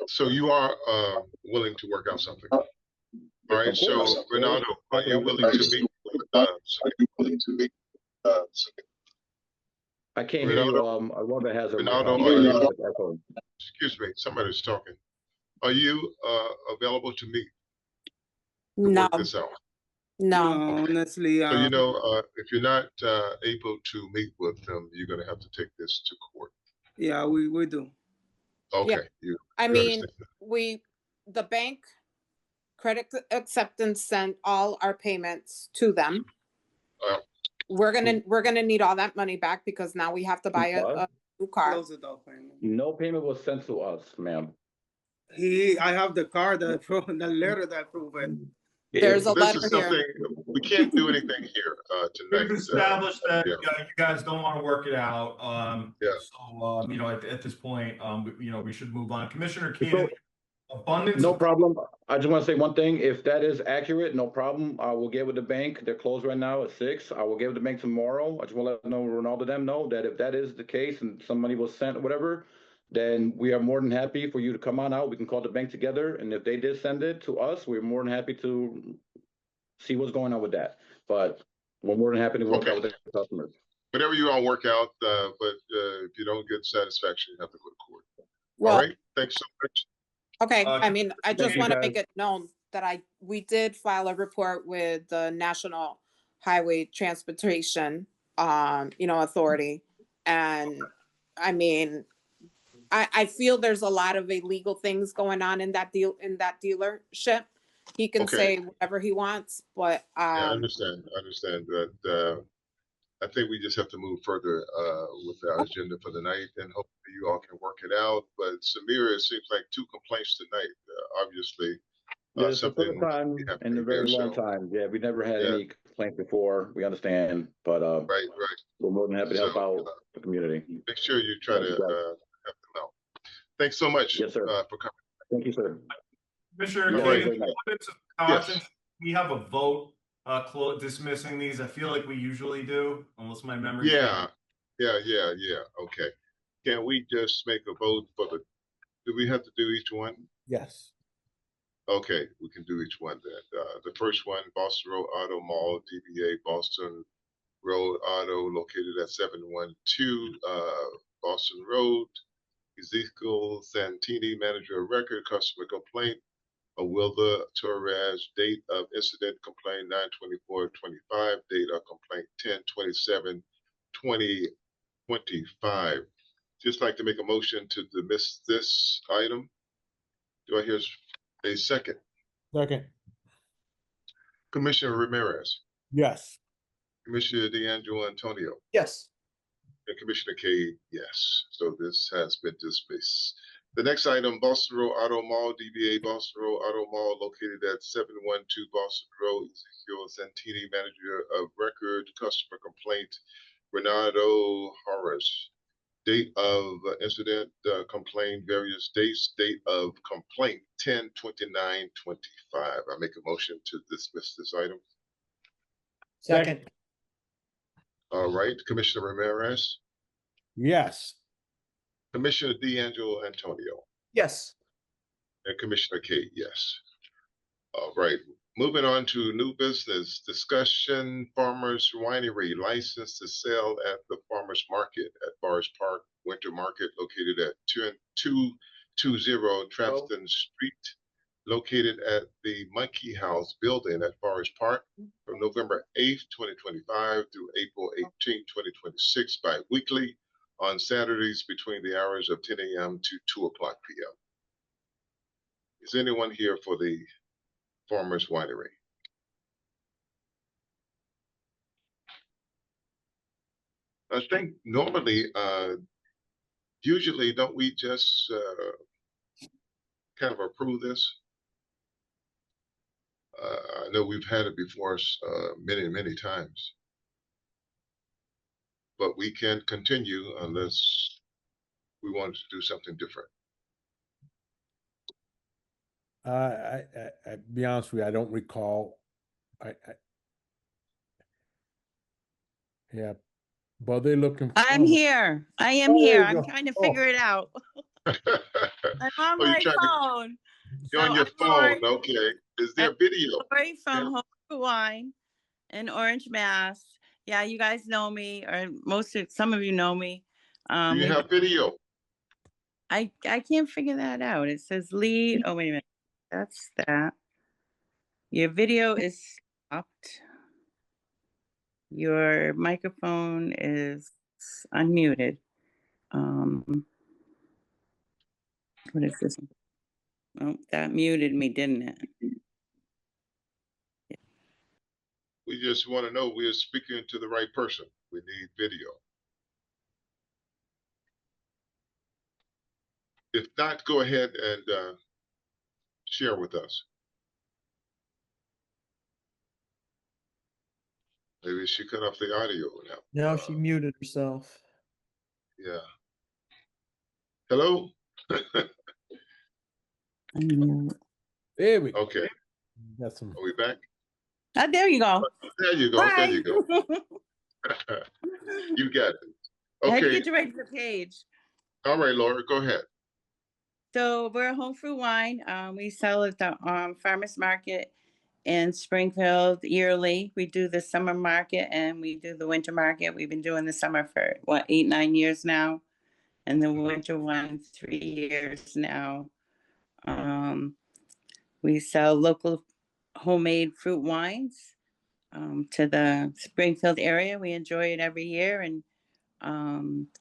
So you are willing to work out something. All right, so Ronaldo, are you willing to meet with us? I can't hear you. Wanda has a Ronaldo, excuse me, somebody's talking. Are you available to meet? No. Work this out? No. Honestly. So if you're not able to meet with them, you're going to have to take this to court. Yeah, we do. Okay. Yeah. I mean, the bank Credit Acceptance sent all our payments to them. We're gonna need all that money back because now we have to buy a new car. No payment was sent to us, ma'am. I have the card, the letter that prove it. There's a letter here. We can't do anything here tonight. We've established that you guys don't want to work it out. So at this point, we should move on. Commissioner Keenan, Abundance No of problem. I just want to say one thing. If that is accurate, no problem. I will get with the bank. They're closed right now at 6. I will get with the bank tomorrow. I just want to let Ronaldo them know that if that is the case and some money was sent or whatever, then we are more than happy for you to come on out. We can call the bank together. And if they did send it to us, we're more than happy to see what's going on with that. But we're more than happy to work out with the customers. Whatever you all work out, but if you don't get satisfaction, you have to go to court. Well, All right. Thanks so much. okay, Uh, I mean, I just you, want to guys. make it known that we did file a report with the National Highway Transportation, Authority. And I mean, I feel there's a lot of illegal things going on in that dealership. He can Okay. say whatever he wants, but Yeah, I understand. I understand that. I think we just have to move further with our agenda for the night, and hopefully you all can work it out. But Samira, it seems like 2 complaints tonight. Obviously, Yeah, it's the something first time we have in a to very do. long So, time. Yeah, we never had yeah, any complaints before. We understand, but right. we're more than happy to So help out the community. make sure you try Thank to you, guys. help them out. Thanks so much Yes, sir. for coming. Thank you, sir. Commissioner, All Kate, right. in abundance of Yes. caution, we have a vote dismissing these. I feel like we usually do, unless my memory. Yeah. Okay. Can we just make a vote for do we have to do each one? Yes. Okay, we can do each one then. The first one, Boston Road Auto Mall, DBA Boston Road Auto, located at 712 Boston Road. Ezekiel Santini, manager of record, customer complaint. Awilda Torres, date of incident complaint 9/24/25, date of complaint 10/27/2025. Just like to make a motion to dismiss this item. Do I hear a second? Second. Commissioner Ramirez, Yes. Commissioner D'Angelo Antonio, Yes. and Commissioner Cade, yes. So this has been dismissed. The next item, Boston Road Auto Mall, DBA Boston Road Auto Mall, located at 712 Boston Road. Ezekiel Santini, manager of record, customer complaint, Renato Horace. Date of incident, complaint, various dates, date of complaint 10/29/25. I make a motion to dismiss this item. Second. All right, Commissioner Ramirez, Yes. Commissioner D'Angelo Antonio, Yes. and Commissioner Kate, yes. All right, moving on to new business discussion. Farmers Winery license to sell at the Farmers Market at Forest Park Winter Market, located at 220 Trafton Street, located at the Monkey House building at Forest Park from November 8th, 2025 through April 18th, 2026, bi-weekly on Saturdays between the hours of 10 a.m. to 2 o'clock p.m. Is anyone here for the Farmers Winery? I think normally, usually don't we just kind of approve this? I know we've had it before many times, but we can't continue unless we wanted to do something different. I be honest with you, I don't recall. Yeah, but they're looking. I'm here. I am Oh, there here. you I'm go. trying to Oh. figure it out. I'm on Oh, my you're phone. on your I'm phone. Lori. Okay. Is there video? Lori from Yeah. Home Cooked Wine in Orange, Mass. Yeah, you guys know me, or some of you know me. Do you have video? I can't figure that out. It says lead. Oh, wait a minute. That's that. Your video is stopped. Your microphone is unmuted. What is this? Oh, that muted me, didn't it? We just want to know we're speaking to the right person. We need video. If not, go ahead and share with us. Maybe she cut off the audio now. Now she muted herself. Yeah. Hello? There we go. Okay, Got some. are we back? Oh, there you go. There you go. There Bye. you go. You got it. I had to Okay. get you right to the page. All right, Laura, go ahead. So we're a home fruit wine. We sell at the farmers market in Springfield yearly. We do the summer market and we do the winter market. We've been doing the summer for 8, 9 years now, and the winter one 3 years now. We sell local homemade fruit wines to the Springfield area. We enjoy it every year, and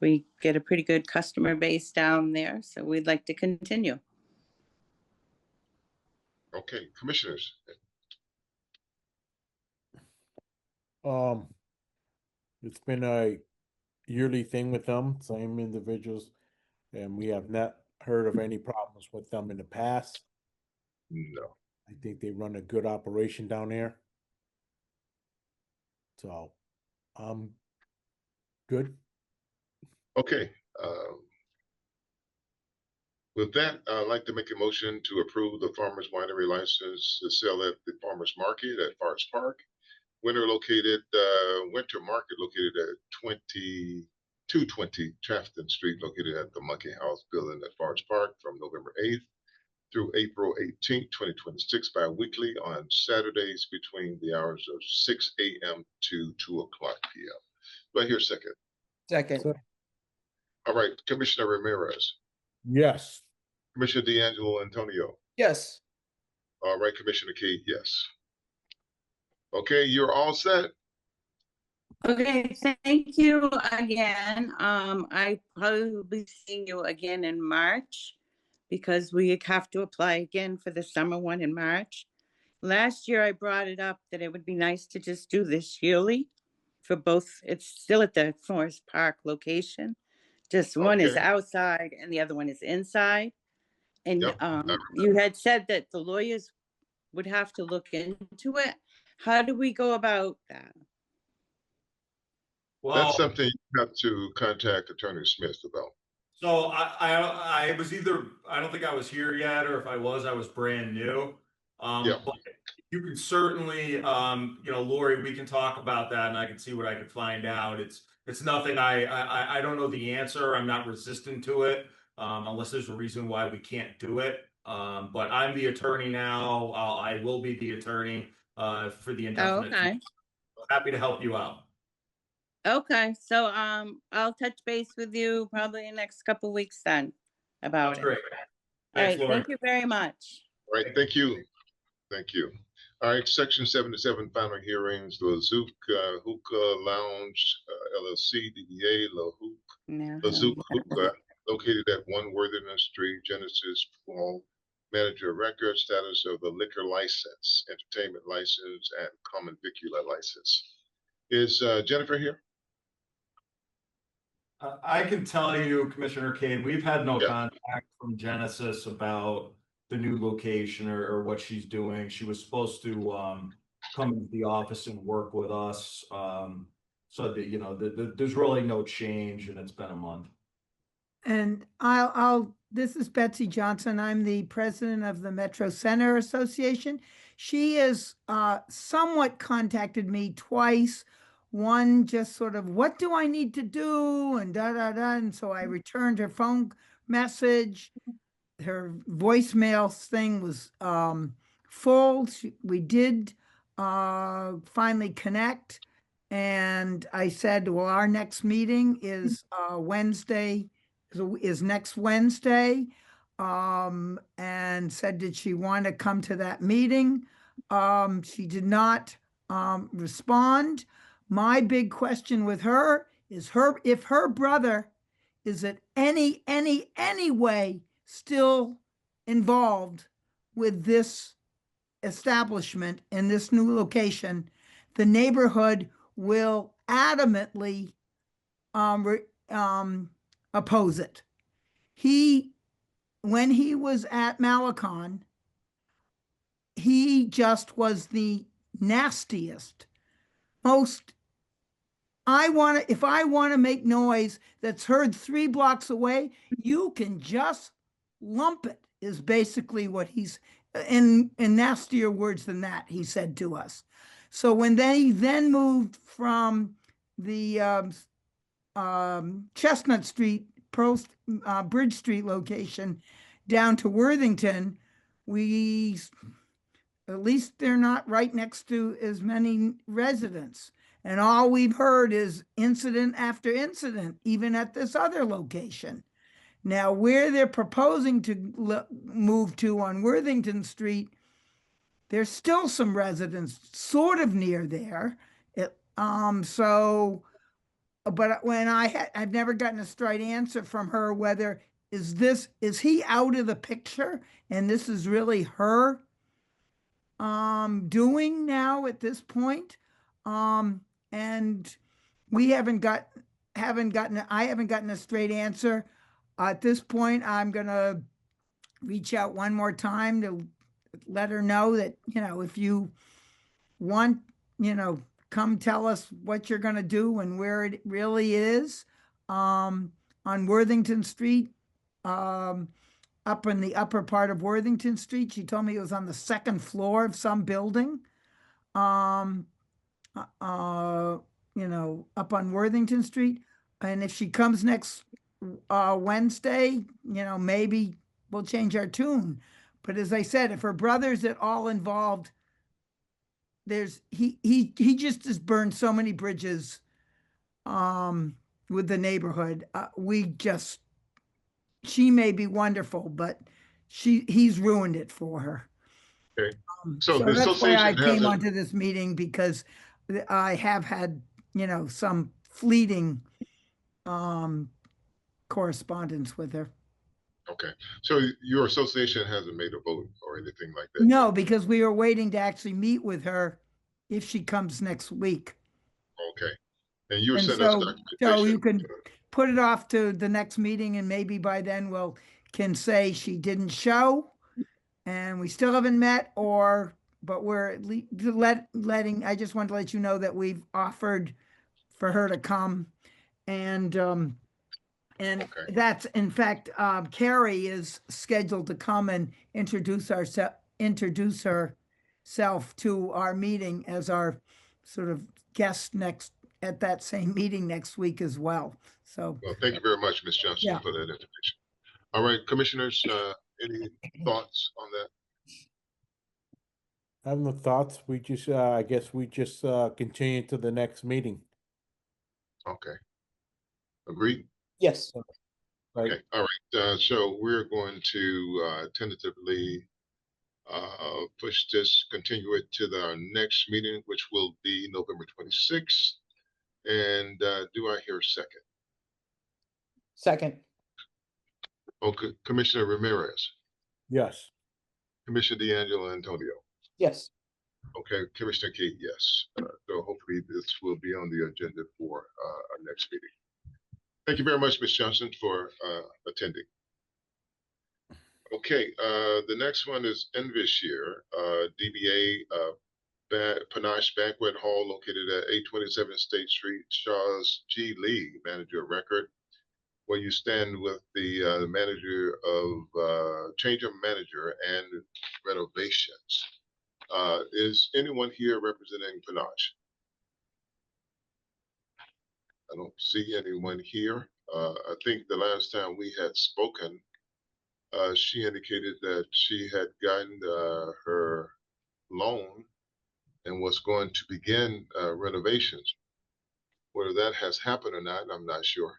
we get a pretty good customer base down there. So we'd like to continue. Okay, commissioners. It's been a yearly thing with them, same individuals, and we have not heard of any problems with them in the past. No. I think they run a good operation down there. So, good. Okay. With that, I'd like to make a motion to approve the farmer's winery license to sell at the farmer's market at Forest Park. Winter market located at 220 Trafton Street, located at the Monkey House building at Forest Park from November 8th through April 18th, 2026, bi-weekly on Saturdays between the hours of 6 a.m. to 2 o'clock p.m. Do I hear a second? Second. So, All right, Commissioner Ramirez, yes. Commissioner D'Angelo Antonio. Yes. All right, Commissioner Key, yes. Okay, you're all set. Okay, thank you again. I probably will be seeing you again in March because we have to apply again for the summer one in March. Last year I brought it up that it would be nice to just do this yearly for both. It's still at the Forest Park location. Just one is Okay. outside and the other one is inside. And Yep, you had said that the lawyers would have to look into it. How do we go about that? Well, that's something you have to contact Attorney Smith about. so I was either, I don't think I was here yet, or if I was brand new. Yeah. But you can certainly, Lori, we can talk about that and I can see what I can find out. It's nothing I don't know the answer. I'm not resistant to it, unless there's a reason why we can't do it. But I'm the attorney now. I will be the attorney for the indefinite. Okay. future. Happy to help you out. Okay, so I'll touch base with you probably in the next couple of weeks then about That's it. great. All right, Thanks, Lori. thank you very much. All right, thank you. Thank you. All right, Section 77, final hearings, the Zook Hookah Lounge, LLC, DBA La Zook Hookah, located at 1 Worthington Street, Genesis Paul, Manager of Record, status of the liquor license, entertainment license, and common vicular license. Is Jennifer here? I can tell you, Commissioner Kane, we've had no Yeah. contact from Genesis about the new location or what she's doing. She was supposed to come into the office and work with us. So that there's really no change, and it's been a month. And this is Betsy Johnson. I'm the president of the Metro Center Association. She has somewhat contacted me twice. One just sort of, what do I need to do? And And so I returned her phone message. Her voicemail thing was full. We did finally connect. And I said, well, our next meeting is Wednesday, is next Wednesday. And said, did she want to come to that meeting? She did not respond. My big question with her is if her brother is at any way still involved with this establishment in this new location, the neighborhood will adamantly oppose it. When he was at Malecon, he just was the nastiest, most, if I want to make noise that's heard 3 blocks away, you can just lump it is basically what he's, in nastier words than that, he said to us. So when they then moved from the Chestnut Street, Bridge Street location down to Worthington, we, at least they're not right next to as many residents. And all we've heard is incident after incident, even at this other location. Now, where they're proposing to move to on Worthington Street, there's still some residents sort of near there. So, but when I've never gotten a straight answer from her whether is he out of the picture and this is really her doing now at this point. And we haven't gotten a straight answer. At this point, I'm gonna reach out one more time to let her know that, if you want, come tell us what you're gonna do and where it really is. On Worthington Street, up in the upper part of Worthington Street. She told me it was on the second floor of some building. Up on Worthington Street. And if she comes next Wednesday, maybe we'll change our tune. But as I said, if her brother's at all involved, he just has burned so many bridges with the neighborhood. She may be wonderful, but he's ruined it for her. Okay. So the that's why I association came hasn't- onto this meeting, because I have had, some fleeting correspondence with her. Okay. So your association hasn't made a vote or anything like that? No, because we were waiting to actually meet with her if she comes next week. Okay. And you And sent us so documentation. you can put it off to the next meeting, and maybe by then can say she didn't show and we still haven't met, but we're at least letting, I just wanted to let you know that we've offered for her to come. And Okay. that's, in fact, Carrie is scheduled to come and introduce herself to our meeting as our sort of guest at that same meeting next week as well. So, Well, thank you very much, Ms. Johnson, Yeah. for that information. All right, commissioners, any thoughts on that? I have no thoughts. We just, I guess we just continue to the next meeting. Okay. Agreed? Yes. Right? Okay, all right. So we're going to tentatively continue it to our next meeting, which will be November 26th. And do I hear a second? Second. Okay, Commissioner Ramirez, Yes. Commissioner D'Angelo Antonio. Yes. Okay, Commissioner Kate, yes. So hopefully this will be on the agenda for our next meeting. Thank you very much, Ms. Johnson, for attending. Okay, the next one is Envishire, DBA Panache Banquet Hall located at 827 State Street, Shaw's G. Lee, manager of record, where you stand with the manager of change of manager and renovations. Is anyone here representing Panache? I don't see anyone here. I think the last time we had spoken, she indicated that she had gotten her loan and was going to begin renovations. Whether that has happened or not, I'm not sure.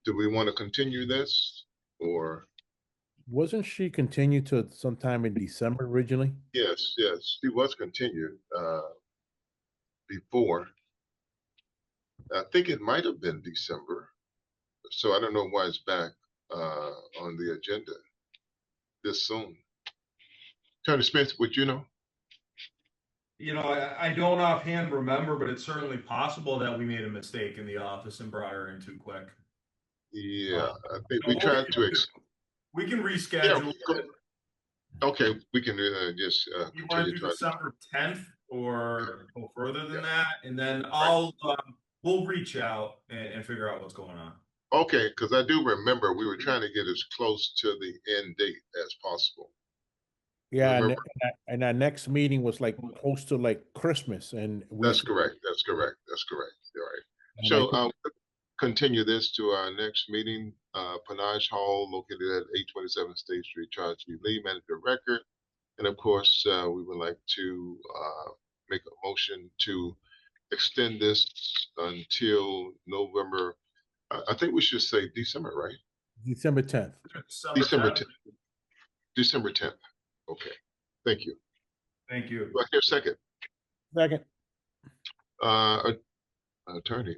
Do we want to continue this, or? Wasn't she continued to sometime in December originally? Yes, she was continued before. I think it might have been December. So I don't know why it's back on the agenda this soon. Attorney Smith, would you know? I don't offhand remember, but it's certainly possible that we made a mistake in the office and brought her in too quick. Yeah, I think we tried to. We can Yeah, reschedule. okay, we can just You want to do December 10th or go further than that, and then we'll reach out and figure out what's going on. Okay, because I do remember we were trying to get as close to the end date as possible. Yeah, Remember? and our next meeting was like close to like Christmas, and That's correct. That's correct. That's correct. All right. And I So think- continue this to our next meeting, Panage Hall, located at 827 State Street, Charles G. Lee, manager of record. And of course, we would like to make a motion to extend this until November. I think we should say December, right? December 10th. December 10th. December 10th. Okay. Thank you. Thank you. Do I hear a second? Second. Attorney,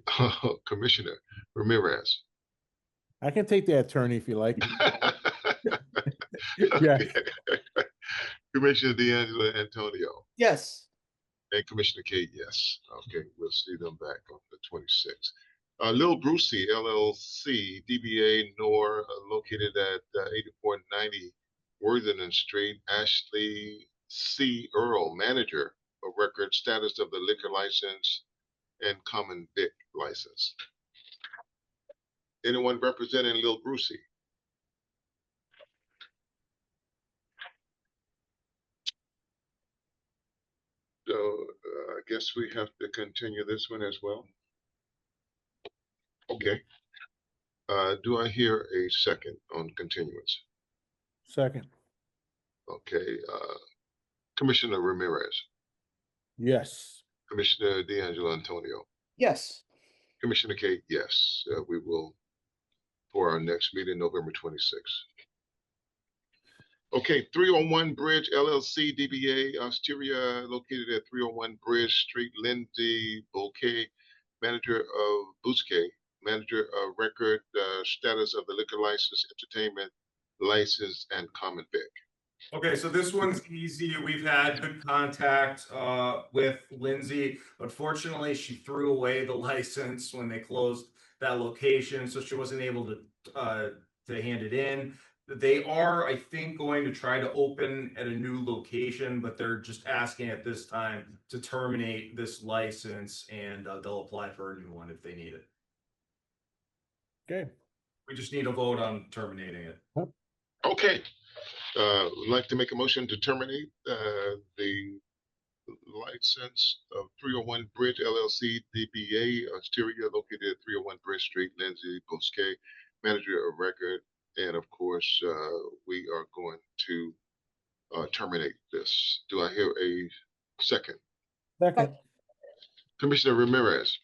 Commissioner Ramirez. I can take the attorney if you like. Yeah. Commissioner D'Angelo Antonio. Yes. And Commissioner Kate, yes. Okay, we'll see them back on the 26th. Lil Brucey, LLC, DBA NOR, located at 8490 Worthington Street. Ashley C. Earl, manager of record, status of the liquor license and common vic license. Anyone representing Lil Brucey? So I guess we have to continue this one as well. Okay. Do I hear a second on continuance? Second. Okay. Commissioner Ramirez. Yes. Commissioner D'Angelo Antonio. Yes. Commissioner Kate, yes. We will for our next meeting, November 26th. Okay, 301 Bridge LLC, DBA Osteria, located at 301 Bridge Street, Lindsay Bouquet, manager of Bouquet, manager of record, status of the liquor license, entertainment license, and common vic. Okay, so this one's easy. We've had good contact with Lindsay. Unfortunately, she threw away the license when they closed that location, so she wasn't able to hand it in. They are, I think, going to try to open at a new location, but they're just asking at this time to terminate this license, and they'll apply for a new one if they need it. Okay. We just need a vote on terminating it. Okay. Would like to make a motion to terminate the license of 301 Bridge LLC, DBA Osteria, located at 301 Bridge Street, Lindsay Bosque, manager of record. And of course, we are going to terminate this. Do I hear a second? Second. Commissioner Ramirez.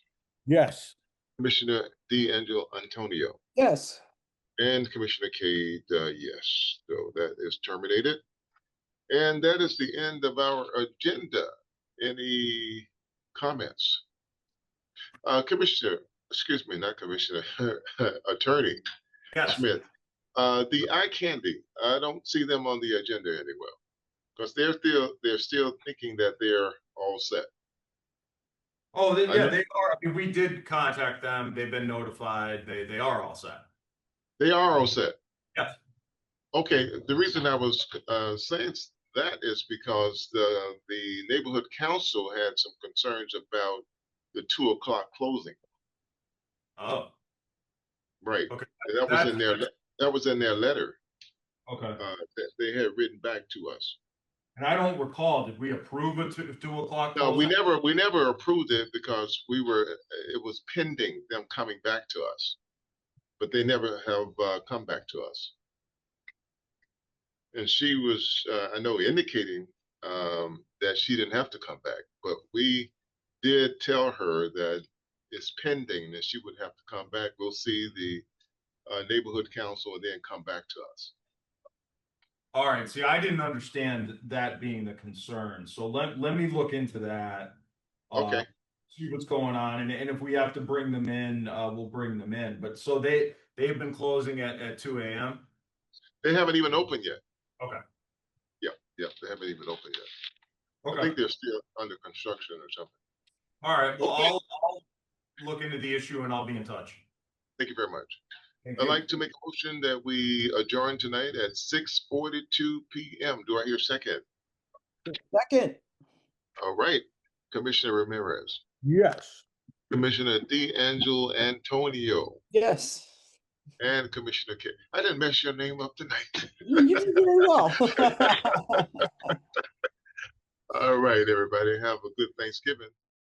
Yes. Commissioner D'Angelo Antonio. Yes. And Commissioner Cade, yes. So that is terminated. And that is the end of our agenda. Any comments? Commissioner, excuse me, not Commissioner, Attorney Smith. The eye candy, I don't see them on the agenda anywhere because they're still thinking that they're all set. Oh, yeah, they are. I mean, we did contact them. They've been notified. They are all set. They are all set. Yes. Okay. The reason I was saying that is because the neighborhood council had some concerns about the 2 o'clock closing. Oh. Right. Okay. That was in their letter. Okay. That they had written back to us. And I don't recall, did we approve a 2 o'clock? No, we never approved it because it was pending them coming back to us, but they never have come back to us. And she was, I know, indicating that she didn't have to come back, but we did tell her that it's pending, that she would have to come back. We'll see the neighborhood council and then come back to us. All right. See, I didn't understand that being the concern. So let me look into that. Okay. See what's going on. And if we have to bring them in, we'll bring them in. But so they've been closing at 2 a.m. They haven't even opened yet. Okay. Yeah, they haven't even opened yet. Okay. I think they're still under construction or something. All right. Well, Okay. I'll look into the issue and I'll be in touch. Thank you very much. Thank I'd you. like to make a motion that we adjourn tonight at 6:42 p.m. Do I hear second? Second. All right. Commissioner Ramirez. Yes. Commissioner D'Angelo Antonio. Yes. and Commissioner K. I didn't mess your name up tonight. You did very well. All right, everybody. Have a good Thanksgiving.